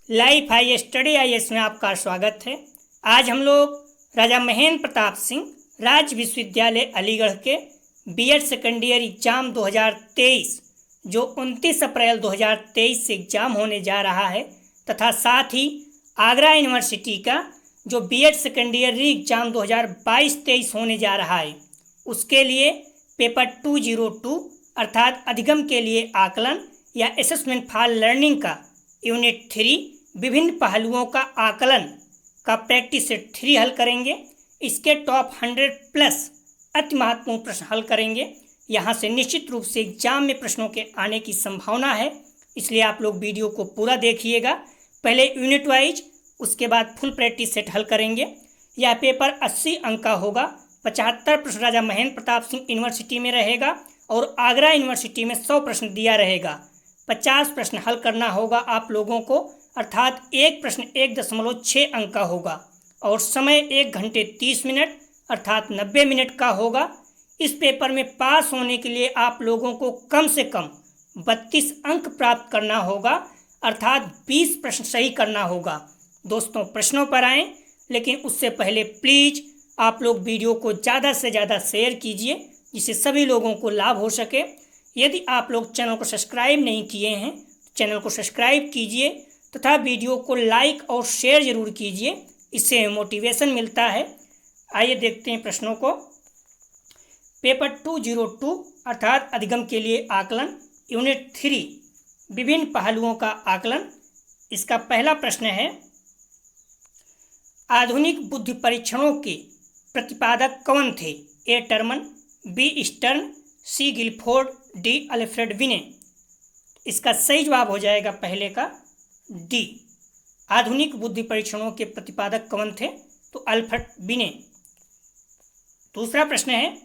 Life high study IAS में आपका स्वागत है। आज हम लोग राजा महेंद्र प्रताप सिंह राज्य विश्वविद्यालय अलीगढ़ के बीएड सेकेंड ईयर एग्जाम 2023 जो 29 अप्रैल 2023 से एग्जाम होने जा रहा है तथा साथ ही आगरा यूनिवर्सिटी का जो BEd second year re exam 2022-23 होने जा रहा है उसके लिए पेपर 202 अर्थात अधिगम के लिए आकलन या असेसमेंट फॉर लर्निंग का यूनिट 3 विभिन्न पहलुओं का आकलन का प्रैक्टिस सेट 3 हल करेंगे। इसके टॉप 100 प्लस अति महत्वपूर्ण प्रश्न हल करेंगे। यहाँ से निश्चित रूप से एग्जाम में प्रश्नों के आने की संभावना है, इसलिए आप लोग वीडियो को पूरा देखिएगा। पहले यूनिट वाइज, उसके बाद फुल प्रैक्टिस सेट हल करेंगे। यह पेपर 80 अंक का होगा। 75 प्रश्न राजा महेंद्र प्रताप सिंह यूनिवर्सिटी में रहेगा और आगरा यूनिवर्सिटी में 100 प्रश्न दिया रहेगा। 50 प्रश्न हल करना होगा आप लोगों को, अर्थात एक प्रश्न 1.6 अंक का होगा और समय 1 घंटे 30 मिनट अर्थात 90 मिनट का होगा। इस पेपर में पास होने के लिए आप लोगों को कम से कम 32 अंक प्राप्त करना होगा, अर्थात 20 प्रश्न सही करना होगा। दोस्तों, प्रश्नों पर आएँ, लेकिन उससे पहले प्लीज़ आप लोग वीडियो को ज़्यादा से ज़्यादा शेयर कीजिए जिससे सभी लोगों को लाभ हो सके। यदि आप लोग चैनल को सब्सक्राइब नहीं किए हैं तो चैनल को सब्सक्राइब कीजिए तथा वीडियो को लाइक और शेयर जरूर कीजिए, इससे मोटिवेशन मिलता है। आइए देखते हैं प्रश्नों को। पेपर 202 अर्थात अधिगम के लिए आकलन यूनिट 3 विभिन्न पहलुओं का आकलन। इसका पहला प्रश्न है, आधुनिक बुद्धि परीक्षणों के प्रतिपादक कौन थे? ए टर्मन, बी स्टर्न, सी गिलफोर्ड, डी अल्फ्रेड बिने। इसका सही जवाब हो जाएगा पहले का डी। आधुनिक बुद्धि परीक्षणों के प्रतिपादक कौन थे? तो अल्फ्रेड बिने। दूसरा प्रश्न है,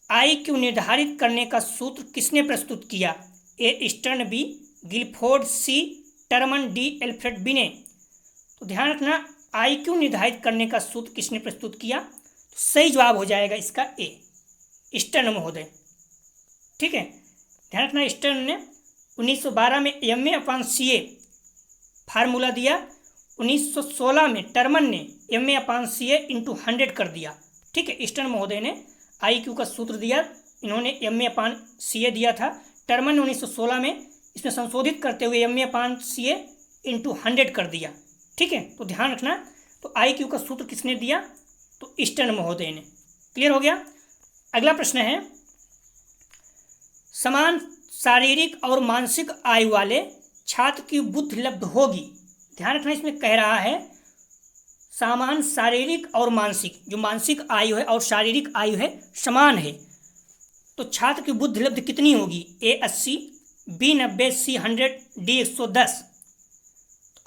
IQ निर्धारित करने का सूत्र किसने प्रस्तुत किया? ए स्टर्न, बी गिलफोर्ड, सी टर्मन, डी अल्फ्रेड बिने। तो ध्यान रखना, IQ निर्धारित करने का सूत्र किसने प्रस्तुत किया? तो सही जवाब हो जाएगा इसका ए, स्टर्न महोदय। ठीक है, ध्यान रखना, स्टर्न ने 1912 में MA/CA फार्मूला दिया। 1916 में टर्मन ने MA/CA × 100 कर दिया। ठीक है, स्टर्न महोदय ने IQ का सूत्र दिया, इन्होंने MA/CA दिया था। टर्मन ने 1916 में इसमें संशोधित करते हुए MA/CA × 100 कर दिया। ठीक है, तो ध्यान रखना, तो IQ का सूत्र किसने दिया? तो स्टर्न महोदय ने। क्लियर हो गया। अगला प्रश्न है, समान शारीरिक और मानसिक आयु वाले छात्र की बुद्धि लब्ध होगी। ध्यान रखना, इसमें कह रहा है समान शारीरिक और मानसिक, जो मानसिक आयु है और शारीरिक आयु है समान है, तो छात्र की बुद्धि लब्ध कितनी होगी? ए 80, बी 90, सी 100, डी 110।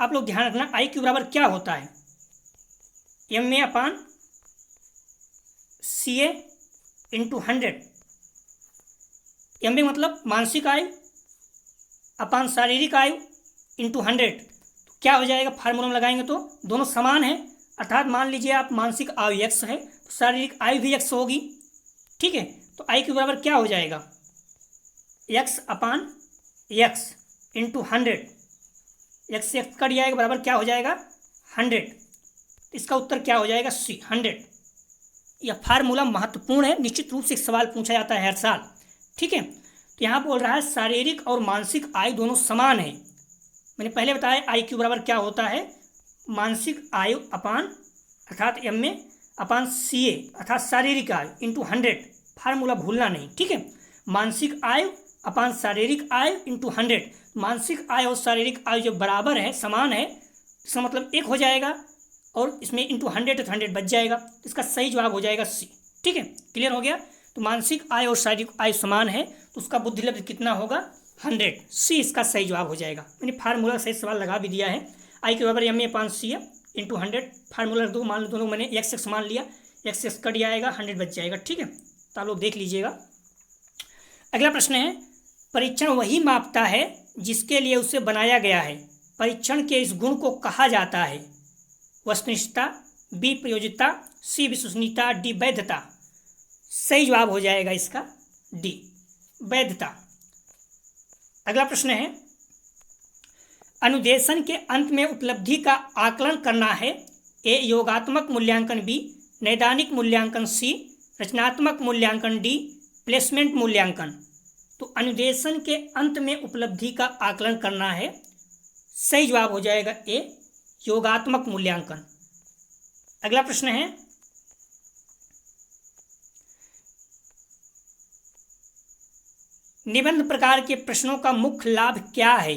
आप लोग ध्यान रखना, IQ बराबर क्या होता है? MA/CA × 100। MA मतलब मानसिक आयु अपान शारीरिक आयु × 100। तो क्या हो जाएगा? फार्मूला में लगाएंगे तो दोनों समान है, अर्थात मान लीजिए आप मानसिक आयु x है तो शारीरिक आयु भी x होगी। ठीक है, तो IQ बराबर क्या हो जाएगा? x/x × 100। x से x कट जाएगा, बराबर क्या हो जाएगा? 100। इसका उत्तर क्या हो जाएगा? सी 100। यह फार्मूला महत्वपूर्ण है, निश्चित रूप से एक सवाल पूछा जाता है हर साल। ठीक है, तो यहाँ बोल रहा है शारीरिक और मानसिक आयु दोनों समान है। मैंने पहले बताया IQ बराबर क्या होता है? मानसिक आयु अपान अर्थात MA/CA अर्थात शारीरिक आयु × 100। फार्मूला भूलना नहीं। ठीक है, मानसिक आयु अपान शारीरिक आयु × 100। मानसिक आयु और शारीरिक आयु जब बराबर है, समान है, इसका मतलब 1 हो जाएगा और इसमें × 100 तो 100 बच जाएगा। इसका सही जवाब हो जाएगा सी। ठीक है, क्लियर हो गया। तो मानसिक आयु और शारीरिक आयु समान है तो उसका बुद्धि लब्ध कितना होगा? 100। सी इसका सही जवाब हो जाएगा। मैंने फार्मूला सही सवाल लगा भी दिया है। IQ बराबर MA/CA × 100। फार्मूला रख दो, मान लो दोनों मैंने x मान लिया, x कट जाएगा, 100 बच जाएगा। ठीक है, तो आप लोग देख लीजिएगा। अगला प्रश्न है, परीक्षण वही मापता है जिसके लिए उसे बनाया गया है। परीक्षण के इस गुण को कहा जाता है? वस्तुनिष्ठता, बी प्रयोज्यता, सी विश्वसनीयता, डी वैधता। सही जवाब हो जाएगा इसका डी, वैधता। अगला प्रश्न है, अनुदेशन के अंत में उपलब्धि का आकलन करना है। ए योगात्मक मूल्यांकन, बी नैदानिक मूल्यांकन, सी रचनात्मक मूल्यांकन, डी प्लेसमेंट मूल्यांकन। तो अनुदेशन के अंत में उपलब्धि का आकलन करना है, सही जवाब हो जाएगा ए योगात्मक मूल्यांकन। अगला प्रश्न है, निबंध प्रकार के प्रश्नों का मुख्य लाभ क्या है?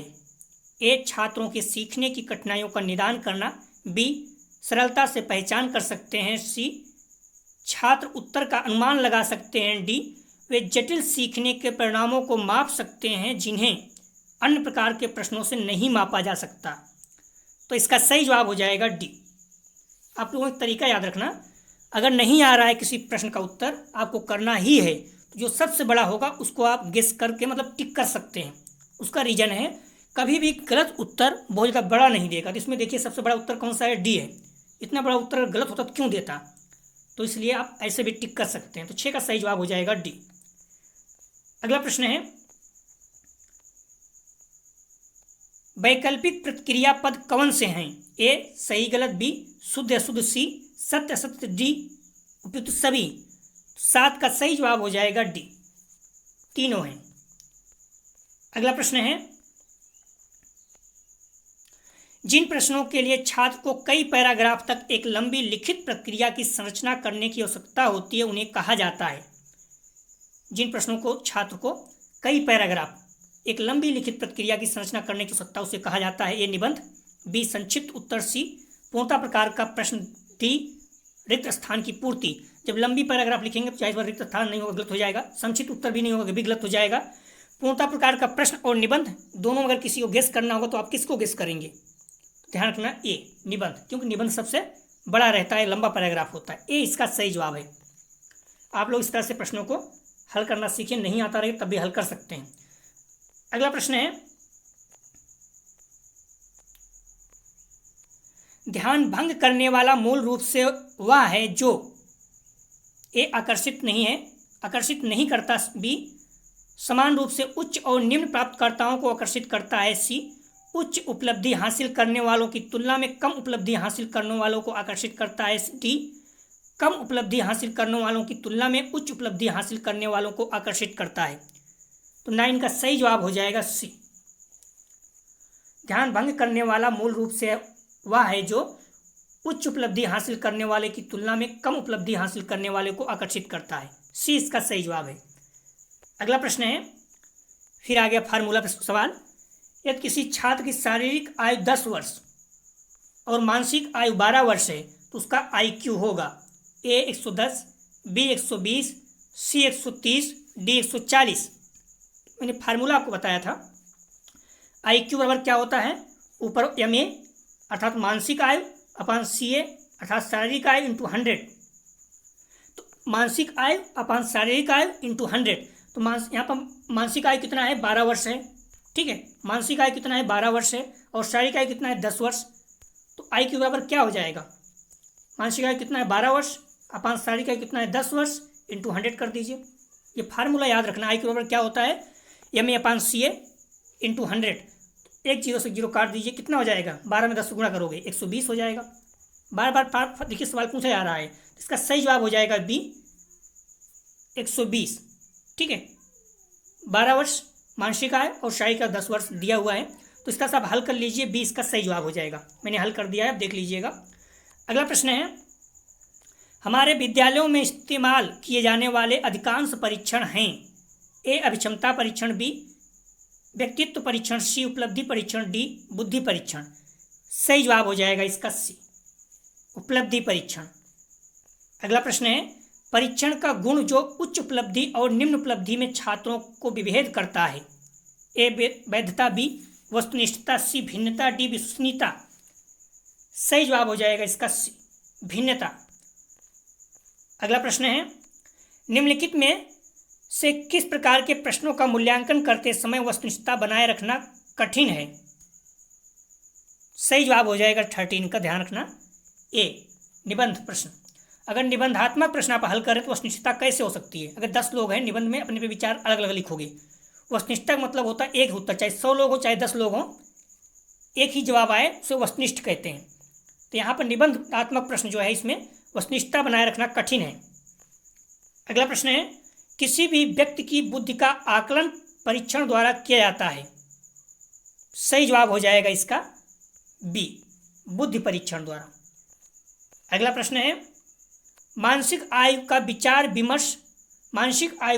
ए छात्रों के सीखने की कठिनाइयों का निदान करना, बी सरलता से पहचान कर सकते हैं, सी छात्र उत्तर का अनुमान लगा सकते हैं, डी वे जटिल सीखने के परिणामों को माप सकते हैं जिन्हें अन्य प्रकार के प्रश्नों से नहीं मापा जा सकता। तो इसका सही जवाब हो जाएगा डी। आप लोगों को तरीका याद रखना, अगर नहीं आ रहा है किसी प्रश्न का उत्तर, आपको करना ही है, तो जो सबसे बड़ा होगा उसको आप गेस करके मतलब टिक कर सकते हैं। उसका रीजन है, कभी भी गलत उत्तर बहुत ज़्यादा बड़ा नहीं देगा। तो इसमें देखिए सबसे बड़ा उत्तर कौन सा है? डी है। इतना बड़ा उत्तर गलत होता तो क्यों देता? तो इसलिए आप ऐसे भी टिक कर सकते हैं। तो 6 का सही जवाब हो जाएगा डी। अगला प्रश्न है, वैकल्पिक प्रतिक्रिया पद कौन से हैं? ए सही गलत, बी शुद्ध अशुद्ध, सी सत्य असत्य, डी उपयुक्त सभी। 7 का सही जवाब हो जाएगा डी, तीनों हैं। अगला प्रश्न है, जिन प्रश्नों के लिए छात्र को कई पैराग्राफ तक एक लंबी लिखित प्रक्रिया की संरचना करने की आवश्यकता होती है उन्हें कहा जाता है। जिन प्रश्नों को छात्र को कई पैराग्राफ एक लंबी लिखित प्रक्रिया की संरचना करने की आवश्यकता उसे कहा जाता है। ए निबंध, बी संक्षिप्त उत्तर, सी पूर्णता प्रकार का प्रश्न, डी रिक्त स्थान की पूर्ति। जब लंबी पैराग्राफ लिखेंगे तो चाहे इस बार रिक्त स्थान नहीं होगा, गलत हो जाएगा। संक्षिप्त उत्तर भी नहीं होगा, भी गलत हो जाएगा। पूर्णता प्रकार का प्रश्न और निबंध दोनों अगर किसी को गेस करना होगा तो आप किसको गेस करेंगे? ध्यान रखना ए निबंध, क्योंकि निबंध सबसे बड़ा रहता है, लंबा पैराग्राफ होता है। ए इसका सही जवाब है। आप लोग इस तरह से प्रश्नों को हल करना सीखें, नहीं आता रहे तब भी हल कर सकते हैं। अगला प्रश्न है, ध्यान भंग करने वाला मूल रूप से वह है जो ए आकर्षित नहीं करता, बी समान रूप से उच्च और निम्न प्राप्तकर्ताओं को आकर्षित करता है, सी उच्च उपलब्धि हासिल करने वालों की तुलना में कम उपलब्धि हासिल करने वालों को आकर्षित करता है, डी कम उपलब्धि हासिल करने वालों की तुलना में उच्च उपलब्धि हासिल करने वालों को आकर्षित करता है। तो 9 का सही जवाब हो जाएगा सी। ध्यान भंग करने वाला मूल रूप से वह है जो उच्च उपलब्धि हासिल करने वाले की तुलना में कम उपलब्धि हासिल करने वाले को आकर्षित करता है, सी इसका सही जवाब है। अगला प्रश्न है, फिर आ गया फार्मूला सवाल। यदि किसी छात्र की शारीरिक आयु 10 वर्ष और मानसिक आयु 12 वर्ष है तो उसका IQ होगा ए 110, बी 120, सी 130, डी 140। मैंने फार्मूला आपको बताया था। IQ बराबर क्या होता है? ऊपर MA अर्थात मानसिक आयु अपान CA अर्थात शारीरिक आयु इंटू 100। तो मानसिक आयु अपान शारीरिक आयु इंटू 100। तो यहाँ पर मानसिक आयु कितना है? 12 वर्ष है। ठीक है, मानसिक आयु कितना है? 12 वर्ष है। और शारीरिक आयु कितना है? 10 वर्ष। तो IQ बराबर क्या हो जाएगा? मानसिक आयु कितना है? 12 वर्ष अपान शारीरिक आयु कितना है? 10 वर्ष इंटू 100 कर दीजिए। ये फार्मूला याद रखना। IQ बराबर क्या होता है? MA अपान CA इंटू 100। एक जीरो से जीरो काट दीजिए, कितना हो जाएगा? 12 में 10 गुणा करोगे 120 हो जाएगा। बार बार देखिए सवाल पूछा जा रहा है, इसका सही जवाब हो जाएगा बी 120। ठीक है, 12 वर्ष मानसिक आय और शारीरिक आय 10 वर्ष दिया हुआ है, तो इसका सब हल कर लीजिए। बी इसका सही जवाब हो जाएगा। मैंने हल कर दिया है, आप देख लीजिएगा। अगला प्रश्न है, हमारे विद्यालयों में इस्तेमाल किए जाने वाले अधिकांश परीक्षण हैं। ए अभिक्षमता परीक्षण, बी व्यक्तित्व परीक्षण, सी उपलब्धि परीक्षण, डी बुद्धि परीक्षण। सही जवाब हो जाएगा इसका सी उपलब्धि परीक्षण। अगला प्रश्न है, परीक्षण का गुण जो उच्च उपलब्धि और निम्न उपलब्धि में छात्रों को विभेद करता है। ए वैधता, बी वस्तुनिष्ठता, सी भिन्नता, डी विश्वसनीयता। सही जवाब हो जाएगा इसका सी भिन्नता। अगला प्रश्न है, निम्नलिखित में से किस प्रकार के प्रश्नों का मूल्यांकन करते समय वस्तुनिष्ठता बनाए रखना कठिन है। सही जवाब हो जाएगा 13 का, ध्यान रखना। ए निबंध प्रश्न। अगर निबंधात्मक प्रश्न आप हल करें तो वस्तुनिष्ठता कैसे हो सकती है? अगर 10 लोग हैं, निबंध में अपने पे विचार अलग अलग लिखोगे। वस्तुनिष्ठता का मतलब होता है एक उत्तर, चाहे 100 लोग हो चाहे 10 लोग हों, एक ही जवाब आए उसे वस्तुनिष्ठ कहते हैं। तो यहाँ पर निबंधात्मक प्रश्न जो है इसमें वस्तुनिष्ठता बनाए रखना कठिन है। अगला प्रश्न है, किसी भी व्यक्ति की बुद्धि का आकलन परीक्षण द्वारा किया जाता है। सही जवाब हो जाएगा इसका बी, बुद्धि परीक्षण द्वारा। अगला प्रश्न है, मानसिक आयु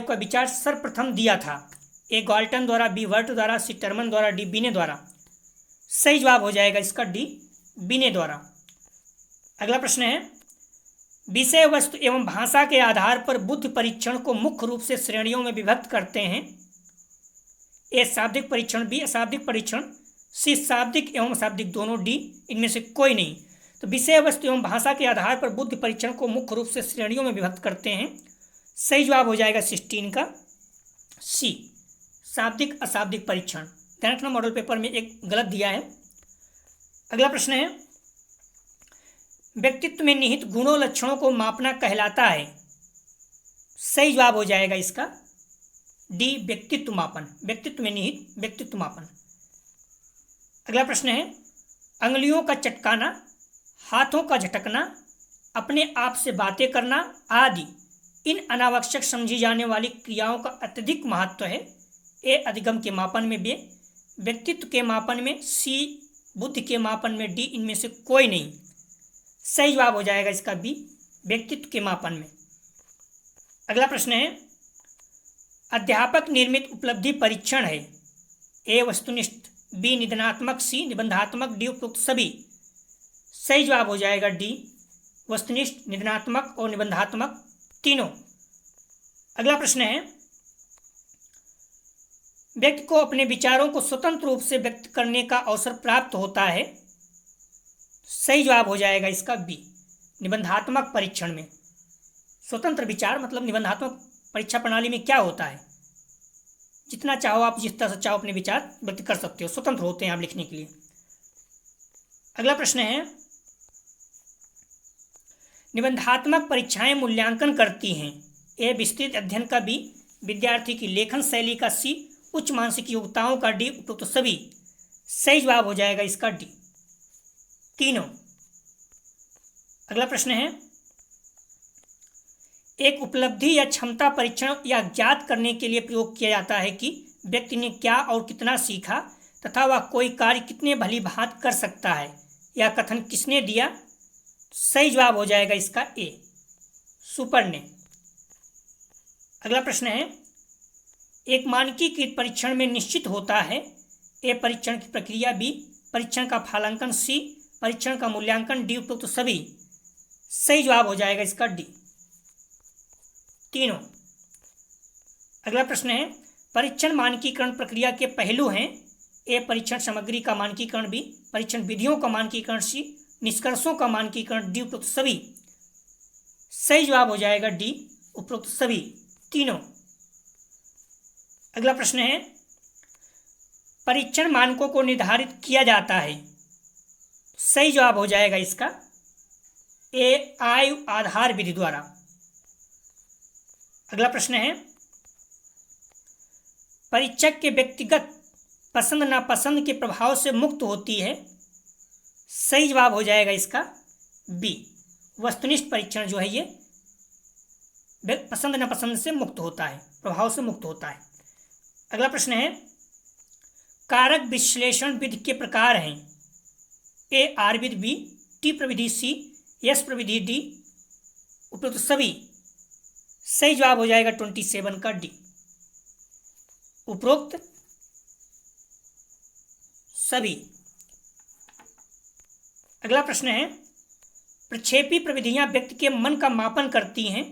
का विचार सर्वप्रथम दिया था। ए गॉल्टन द्वारा, बी वर्ट द्वारा, सी टर्मन द्वारा, डी बिने द्वारा। सही जवाब हो जाएगा इसका डी, बिने द्वारा। अगला प्रश्न है, विषय वस्तु एवं भाषा के आधार पर बुद्धि परीक्षण को मुख्य रूप से श्रेणियों में विभक्त करते हैं। ए शाब्दिक परीक्षण, बी अशाब्दिक परीक्षण, सी शाब्दिक एवं अशाब्दिक दोनों, डी इनमें से कोई नहीं। तो विषय वस्तु एवं भाषा के आधार पर बुद्धि परीक्षण को मुख्य रूप से श्रेणियों में विभक्त करते हैं। सही जवाब हो जाएगा 16 का सी, शाब्दिक अशाब्दिक परीक्षण। ध्यान रखना मॉडल पेपर में एक गलत दिया है। अगला प्रश्न है, व्यक्तित्व में निहित गुणों लक्षणों को मापना कहलाता है। सही जवाब हो जाएगा इसका डी, व्यक्तित्व मापन, व्यक्तित्व में निहित व्यक्तित्व मापन। अगला प्रश्न है, अंगुलियों का चटकाना, हाथों का झटकना, अपने आप से बातें करना आदि इन अनावश्यक समझी जाने वाली क्रियाओं का अत्यधिक महत्व है। ए अधिगम के मापन में, बी व्यक्तित्व के मापन में, सी बुद्धि के मापन में, डी इनमें से कोई नहीं। सही जवाब हो जाएगा इसका बी, व्यक्तित्व के मापन में। अगला प्रश्न है, अध्यापक निर्मित उपलब्धि परीक्षण है। ए वस्तुनिष्ठ, बी निबंधात्मक, सी निबंधात्मक, डी उपरोक्त सभी। सही जवाब हो जाएगा डी, वस्तुनिष्ठ, निबंधात्मक और निबंधात्मक तीनों। अगला प्रश्न है, व्यक्ति को अपने विचारों को स्वतंत्र रूप से व्यक्त करने का अवसर प्राप्त होता है। सही जवाब हो जाएगा इसका बी, निबंधात्मक परीक्षण में। स्वतंत्र विचार मतलब निबंधात्मक परीक्षा प्रणाली में क्या होता है, जितना चाहो आप जिस तरह से चाहो अपने विचार व्यक्त कर सकते हो, स्वतंत्र होते हैं आप लिखने के लिए। अगला प्रश्न है, निबंधात्मक परीक्षाएं मूल्यांकन करती हैं। ए विस्तृत अध्ययन का, बी विद्यार्थी की लेखन शैली का, सी उच्च मानसिक योग्यताओं का, डी उपरोक्त सभी। सही जवाब हो जाएगा इसका डी, तीनों। अगला प्रश्न है, एक उपलब्धि या क्षमता परीक्षण या ज्ञात करने के लिए प्रयोग किया जाता है कि व्यक्ति ने क्या और कितना सीखा तथा वह कोई कार्य कितने भली भांति कर सकता है। यह कथन किसने दिया। सही जवाब हो जाएगा इसका ए, सुपर ने। अगला प्रश्न है, एक मानकीकृत परीक्षण में निश्चित होता है। ए परीक्षण की प्रक्रिया, बी परीक्षण का फलांकन, सी परीक्षण का मूल्यांकन, डी उपरोक्त सभी। सही जवाब हो जाएगा इसका डी, तीनों। अगला प्रश्न है, परीक्षण मानकीकरण प्रक्रिया के पहलू हैं। ए परीक्षण सामग्री का मानकीकरण, बी परीक्षण विधियों का मानकीकरण, सी निष्कर्षों का मानकीकरण, डी उपरोक्त सभी। सही जवाब हो जाएगा डी, उपरोक्त सभी तीनों। अगला प्रश्न है, परीक्षण मानकों को निर्धारित किया जाता है। सही जवाब हो जाएगा इसका ए, आयु आधार विधि द्वारा। अगला प्रश्न है, परीक्षक के व्यक्तिगत पसंद नापसंद के प्रभाव से मुक्त होती है। सही जवाब हो जाएगा इसका बी, वस्तुनिष्ठ परीक्षण जो है ये पसंद नापसंद से मुक्त होता है, प्रभाव से मुक्त होता है। अगला प्रश्न है, कारक विश्लेषण विधि के प्रकार हैं। ए आर विधि, बी टी प्रविधि, सी एस प्रविधि, डी उपरोक्त सभी। सही जवाब हो जाएगा 27 का डी, उपरोक्त सभी। अगला प्रश्न है, प्रक्षेपी प्रविधियां व्यक्ति के मन का मापन करती हैं।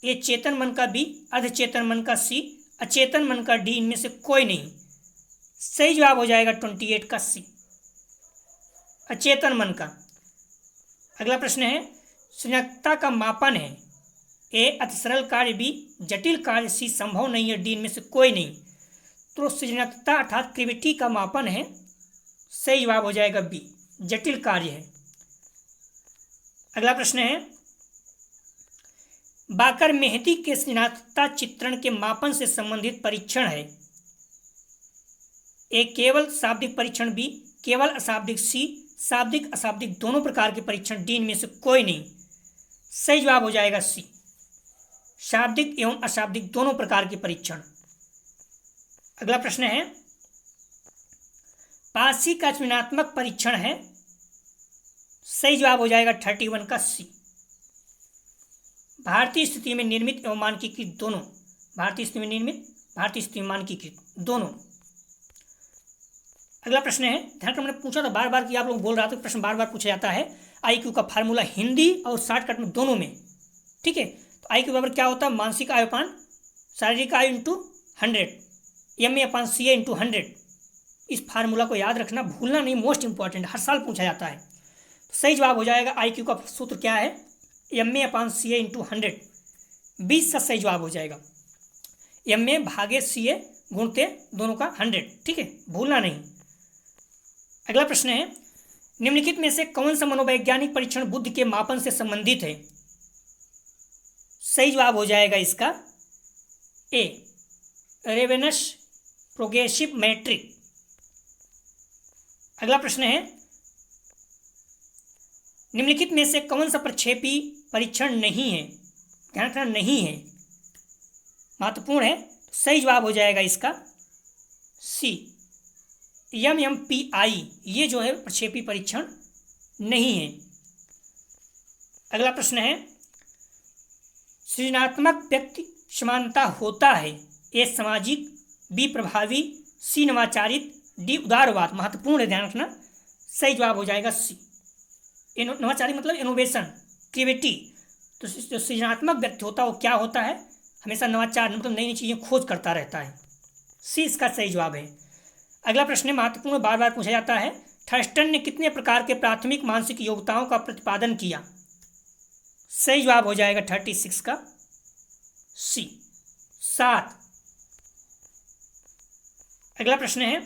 ए चेतन मन का, बी अर्धचेतन मन का, सी अचेतन मन का, डी इनमें से कोई नहीं। सही जवाब हो जाएगा 28 का सी, अचेतन मन का। अगला प्रश्न है, सृजनात्मकता का मापन है। ए अति सरल कार्य, बी जटिल कार्य, सी संभव नहीं है, डी इनमें से कोई नहीं। तो सृजनात्मकता अर्थात क्रिएटिविटी का मापन है। सही जवाब हो जाएगा बी, जटिल कार्य है। अगला प्रश्न है, बाकर मेहती के सृजनात्मकता चित्रण के मापन से संबंधित परीक्षण है। ए केवल शाब्दिक परीक्षण, बी केवल अशाब्दिक सी, शाब्दिक अशाब्दिक दोनों प्रकार के परीक्षण डी इनमें से कोई नहीं। सही जवाब हो जाएगा सी, शाब्दिक एवं अशाब्दिक दोनों प्रकार के परीक्षण। अगला प्रश्न है, पारसी का चयनात्मक परीक्षण है। सही जवाब हो जाएगा 31 का सी, भारतीय स्थिति में निर्मित एवं मानकीकृत दोनों। भारतीय स्थिति में निर्मित, भारतीय स्थिति में मानकीकृत दोनों। अगला प्रश्न है, ध्यान कर मैंने पूछा था बार बार कि आप लोग बोल रहा था, प्रश्न बार बार पूछा जाता है आईक्यू का फार्मूला हिंदी और शॉर्टकट में दोनों में। ठीक है, तो आईक्यू बराबर क्या होता है, मानसिक आयु अपान शारीरिक आयु इंटू 100, MA अपान CA इंटू 100। इस फार्मूला को याद रखना, भूलना नहीं, मोस्ट इंपॉर्टेंट, हर साल पूछा जाता है। तो सही जवाब हो जाएगा आईक्यू का सूत्र क्या है, MA अपान CA इंटू 100। 20 का सही जवाब हो जाएगा, MA भागे CA गुणते दोनों का 100। ठीक है, भूलना नहीं। अगला प्रश्न है, निम्नलिखित में से कौन सा मनोवैज्ञानिक परीक्षण बुद्धि के मापन से संबंधित है। सही जवाब हो जाएगा इसका ए, रेवेनस प्रोग्रेसिव मैट्रिक। अगला प्रश्न है, निम्नलिखित में से कौन सा प्रक्षेपी परीक्षण नहीं है। ध्यान रखना, नहीं है, महत्वपूर्ण है। सही जवाब हो जाएगा इसका सी, MMPI, ये जो है प्रक्षेपी परीक्षण नहीं है। अगला प्रश्न है, सृजनात्मक व्यक्ति समानता होता है। ए सामाजिक, बी प्रभावी, सी नवाचारित, डी उदारवाद। महत्वपूर्ण है, ध्यान रखना। सही जवाब हो जाएगा सी, नवाचारी मतलब इनोवेशन, क्रिएटिविटी। तो जो सृजनात्मक व्यक्ति होता है वो क्या होता है, हमेशा नवाचार मतलब नई नई चीज़ें खोज करता रहता है। सी इसका सही जवाब है। अगला प्रश्न है, महत्वपूर्ण, बार बार पूछा जाता है, थर्स्टन ने कितने प्रकार के प्राथमिक मानसिक योग्यताओं का प्रतिपादन किया। सही जवाब हो जाएगा 36 का सी, 7। अगला प्रश्न है,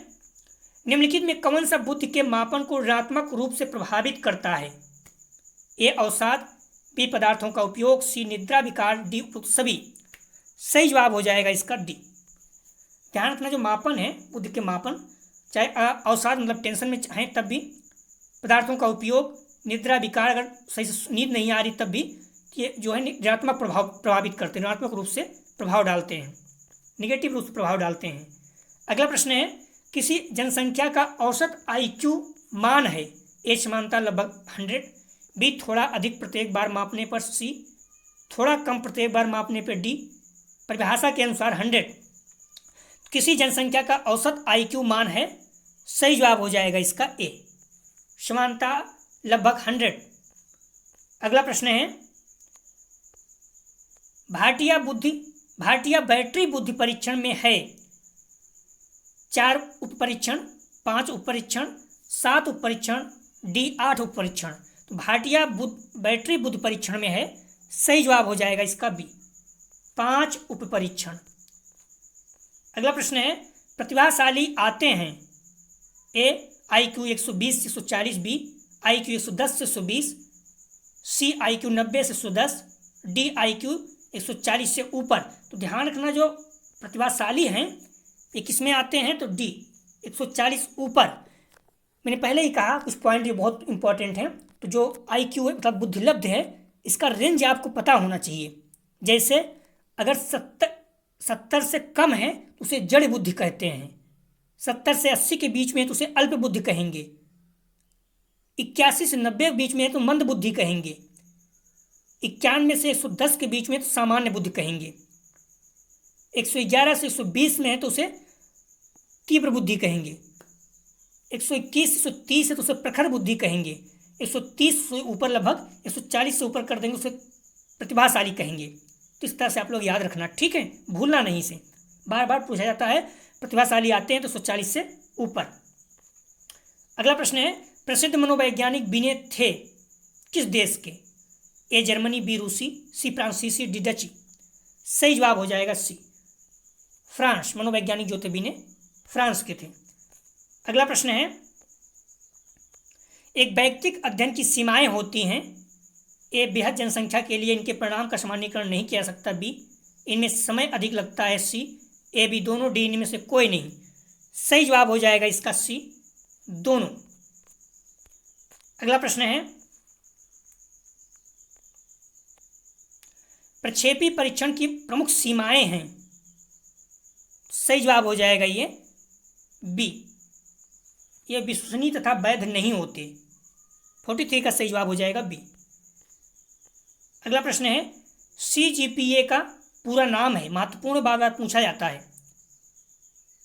निम्नलिखित में कौन सा बुद्धि के मापन को ऋणात्मक रूप से प्रभावित करता है। ए अवसाद, बी पदार्थों का उपयोग, सी निद्रा विकार, डी उपयुक्त सभी। सही जवाब हो जाएगा इसका डी। ध्यान रखना, जो मापन है बुद्धि के मापन, चाहे अवसाद मतलब टेंशन में है तब भी, पदार्थों का उपयोग, निद्रा विकार, अगर सही से नींद नहीं आ रही तब भी, ये जो है ऋणात्मक प्रभावित करते हैं, ऋणात्मक रूप से प्रभाव डालते हैं, निगेटिव रूप से प्रभाव डालते हैं। अगला प्रश्न है, किसी जनसंख्या का औसत IQ मान है। ए समानता लगभग 100, बी थोड़ा अधिक प्रत्येक बार मापने पर, सी थोड़ा कम प्रत्येक बार मापने पर, डी परिभाषा के अनुसार 100। किसी जनसंख्या का औसत IQ मान है। सही जवाब हो जाएगा इसका ए, समानता लगभग 100। अगला प्रश्न है, भारतीय बैटरी बुद्धि परीक्षण में है 4 उपपरीक्षण, 5 उपपरीक्षण, 7 उपपरीक्षण, डी 8 उपपरीक्षण। तो भारतीय बैटरी बुद्धि परीक्षण में है। सही जवाब हो जाएगा इसका बी, 5 उपपरीक्षण। अगला प्रश्न है, प्रतिभाशाली आते हैं। ए IQ 120 से 140, बी IQ 110 से 120, सी IQ 90 से 110, डी IQ 140 से ऊपर। तो ध्यान रखना, जो प्रतिभाशाली हैं ये किस में आते हैं, तो डी 140 ऊपर। मैंने पहले ही कहा कुछ पॉइंट ये बहुत इंपॉर्टेंट हैं। तो जो IQ है मतलब बुद्धिलब्ध है, इसका रेंज आपको पता होना चाहिए। जैसे अगर 70 से कम है तो उसे जड़ बुद्धि कहते हैं, 70 से 80 के बीच में है तो उसे अल्प बुद्धि कहेंगे, 81 से 90 के बीच में है तो मंद बुद्धि कहेंगे, 91 से 110 के बीच में तो सामान्य बुद्धि कहेंगे, 111 से 120 में है तो उसे तीव्र बुद्धि कहेंगे, 121 से 130 है तो उसे प्रखर बुद्धि कहेंगे, 130 से ऊपर लगभग 140 से ऊपर कर देंगे उसे प्रतिभाशाली कहेंगे। तो इस तरह से आप लोग याद रखना, ठीक है, भूलना नहीं इसे, बार बार पूछा जाता है। प्रतिभाशाली आते हैं तो 140 से ऊपर। अगला प्रश्न है, प्रसिद्ध मनोवैज्ञानिक बिने थे किस देश के। ए जर्मनी, बी रूसी, सी फ्रांसीसी, डी डची। सही जवाब हो जाएगा सी, फ्रांस। मनोवैज्ञानिक जो थे बिने फ्रांस के थे। अगला प्रश्न है, एक वैयक्तिक अध्ययन की सीमाएं होती हैं। ए बेहद जनसंख्या के लिए इनके परिणाम का सामान्यीकरण नहीं किया जा सकता, बी इनमें समय अधिक लगता है, सी ए बी दोनों, डी इनमें से कोई नहीं। सही जवाब हो जाएगा इसका सी, दोनों। अगला प्रश्न है, प्रक्षेपी परीक्षण की प्रमुख सीमाएं हैं। सही जवाब हो जाएगा ये बी, ये विश्वसनीय तथा वैध नहीं होते। 43 का सही जवाब हो जाएगा बी। अगला प्रश्न है, CGPA का पूरा नाम है, महत्वपूर्ण बार बार पूछा जाता है।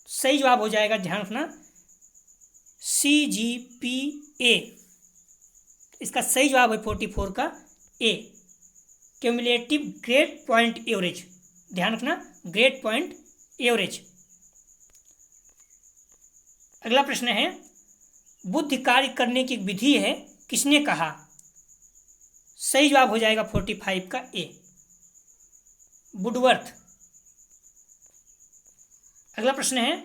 सही जवाब हो जाएगा, ध्यान रखना, CGPA। इसका सही जवाब है 44 का ए, क्यूमुलेटिव ग्रेड पॉइंट एवरेज। ध्यान रखना, ग्रेड पॉइंट एवरेज। अगला प्रश्न है, बुद्धि कार्य करने की विधि है, किसने कहा। सही जवाब हो जाएगा 45 का ए, वुडवर्थ। अगला प्रश्न है,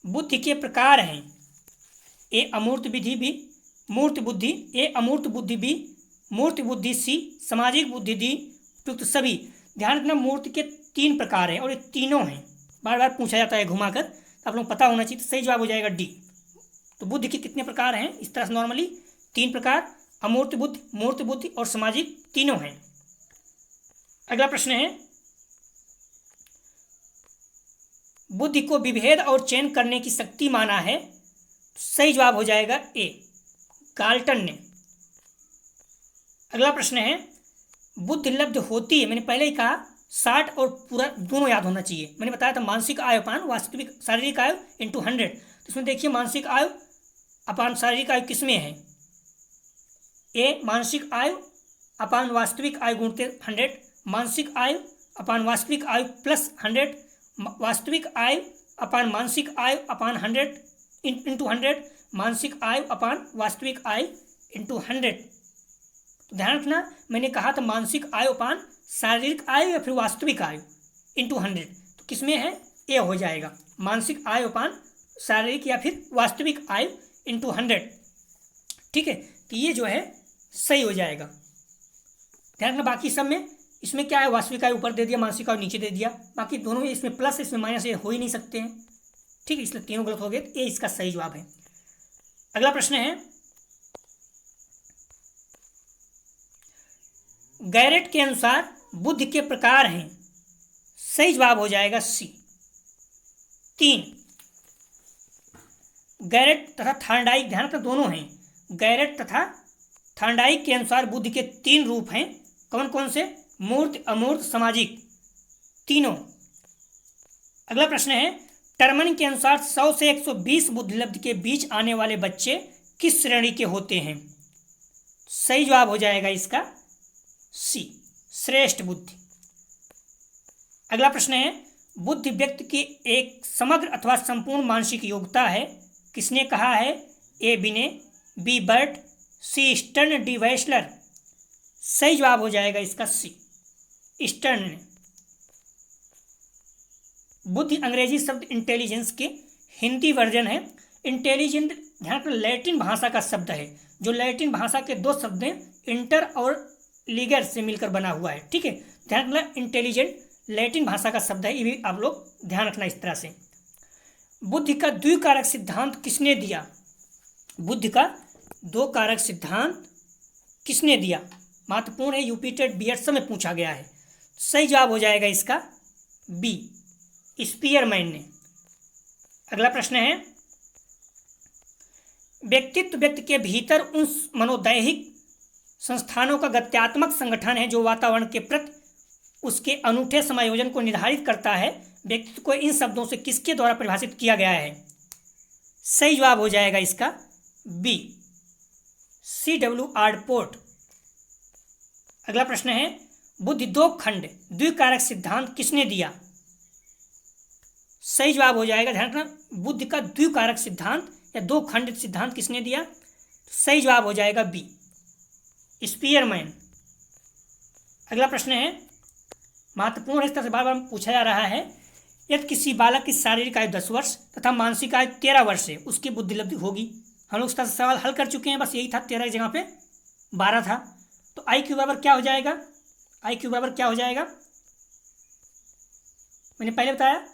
बुद्धि के प्रकार हैं। ए अमूर्त विधि बी, मूर्त बुद्धि, ए अमूर्त बुद्धि बी, मूर्त बुद्धि सी, सामाजिक बुद्धि दी, उपयुक्त सभी। ध्यान रखना, मूर्त के 3 प्रकार हैं और ये तीनों हैं, बार बार पूछा जाता है घुमाकर, तो आप लोग पता होना चाहिए। तो सही जवाब हो जाएगा डी। तो बुद्धि के कितने प्रकार हैं, इस तरह से नॉर्मली 3 प्रकार, अमूर्त बुद्धि, मूर्त बुद्धि और सामाजिक, तीनों हैं। अगला प्रश्न है, बुद्धि को विभेद और चयन करने की शक्ति माना है। सही जवाब हो जाएगा ए, गाल्टन ने। अगला प्रश्न है, बुद्धि लब्ध होती है, मैंने पहले ही कहा 60 और पूरा दोनों याद होना चाहिए। मैंने बताया था मानसिक आयु अपान वास्तविक शारीरिक आयु इंटू 100। तो इसमें देखिए मानसिक आयु अपान शारीरिक आयु किसमें है, ए मानसिक आयु अपान वास्तविक आयु गुणित 100, मानसिक आयु अपान वास्तविक आयु प्लस 100, वास्तविक आयु अपान मानसिक आयु अपान 100 इंटू 100, मानसिक आयु अपान वास्तविक आयु इंटू 100। तो ध्यान रखना, मैंने कहा था मानसिक आयु अपान शारीरिक आयु या फिर वास्तविक आयु इंटू 100, तो किसमें है, ए हो जाएगा, मानसिक आयु अपान शारीरिक या फिर वास्तविक आयु इंटू 100। ठीक है, तो ये जो है सही हो जाएगा। ध्यान रखना, बाकी सब में इसमें क्या है, वास्तविक आयु ऊपर दे दिया, मानसिक आयु नीचे दे दिया, बाकी दोनों इसमें प्लस इसमें माइनस, ये हो ही नहीं सकते हैं। ठीक है, इसलिए तीनों गलत हो गए, तो ये इसका सही जवाब है। अगला प्रश्न है, गैरेट के अनुसार बुद्धि के प्रकार हैं। सही जवाब हो जाएगा सी, 3। गैरेट तथा थॉर्नडाइक, ध्यान रखना दोनों हैं, गैरेट तथा थॉर्नडाइक के अनुसार बुद्धि के 3 रूप हैं। कौन कौन से, मूर्त, अमूर्त, सामाजिक, तीनों। अगला प्रश्न है, टर्मन के अनुसार 100 से 120 बुद्धिलब्ध के बीच आने वाले बच्चे किस श्रेणी के होते हैं। सही जवाब हो जाएगा इसका सी, श्रेष्ठ बुद्धि। अगला प्रश्न है, बुद्धि व्यक्ति की एक समग्र अथवा संपूर्ण मानसिक योग्यता है, किसने कहा है, ए बिने, बी बर्ट, सी स्टर्न, डी वेस्लर। सही जवाब हो जाएगा इसका सी, स्टर्न ने। बुद्धि अंग्रेजी शब्द इंटेलिजेंस के हिंदी वर्जन है। इंटेलिजेंट ध्यान रखना लैटिन भाषा का शब्द है, जो लैटिन भाषा के 2 शब्द हैं, इंटर और लीगर से मिलकर बना हुआ है। ठीक है, ध्यान रखना, इंटेलिजेंट लैटिन भाषा का शब्द है, ये भी आप लोग ध्यान रखना इस तरह से। बुद्धि का द्विकारक सिद्धांत किसने दिया। बुद्धि का 2 कारक सिद्धांत किसने दिया, महत्वपूर्ण है, यूपी टेट बीएड में पूछा गया है। सही जवाब हो जाएगा इसका बी, स्पीयरमैन ने। अगला प्रश्न है, व्यक्तित्व व्यक्ति के भीतर उन मनोदैहिक संस्थानों का गत्यात्मक संगठन है जो वातावरण के प्रति उसके अनूठे समायोजन को निर्धारित करता है। व्यक्तित्व को इन शब्दों से किसके द्वारा परिभाषित किया गया है। सही जवाब हो जाएगा इसका बी, C.W. आर्डपोर्ट। अगला प्रश्न है, बुद्धि 2 खंड द्विकारक सिद्धांत किसने दिया। सही जवाब हो जाएगा, ध्यान रखना, बुद्धि का द्विकारक सिद्धांत या 2 खंड सिद्धांत किसने दिया। सही जवाब हो जाएगा बी, स्पीयरमैन। अगला प्रश्न है, महत्वपूर्ण है, इस तरह से बार बार पूछा जा रहा है, यदि किसी बालक की शारीरिक आयु 10 वर्ष तथा मानसिक आयु 13 वर्ष है, उसकी बुद्धिलब्धि होगी। हम लोग इसका सवाल हल कर चुके हैं, बस यही था, 13 की जगह पे 12 था। तो आई क्यू बराबर क्या हो जाएगा, आई क्यू बराबर क्या हो जाएगा, मैंने पहले बताया,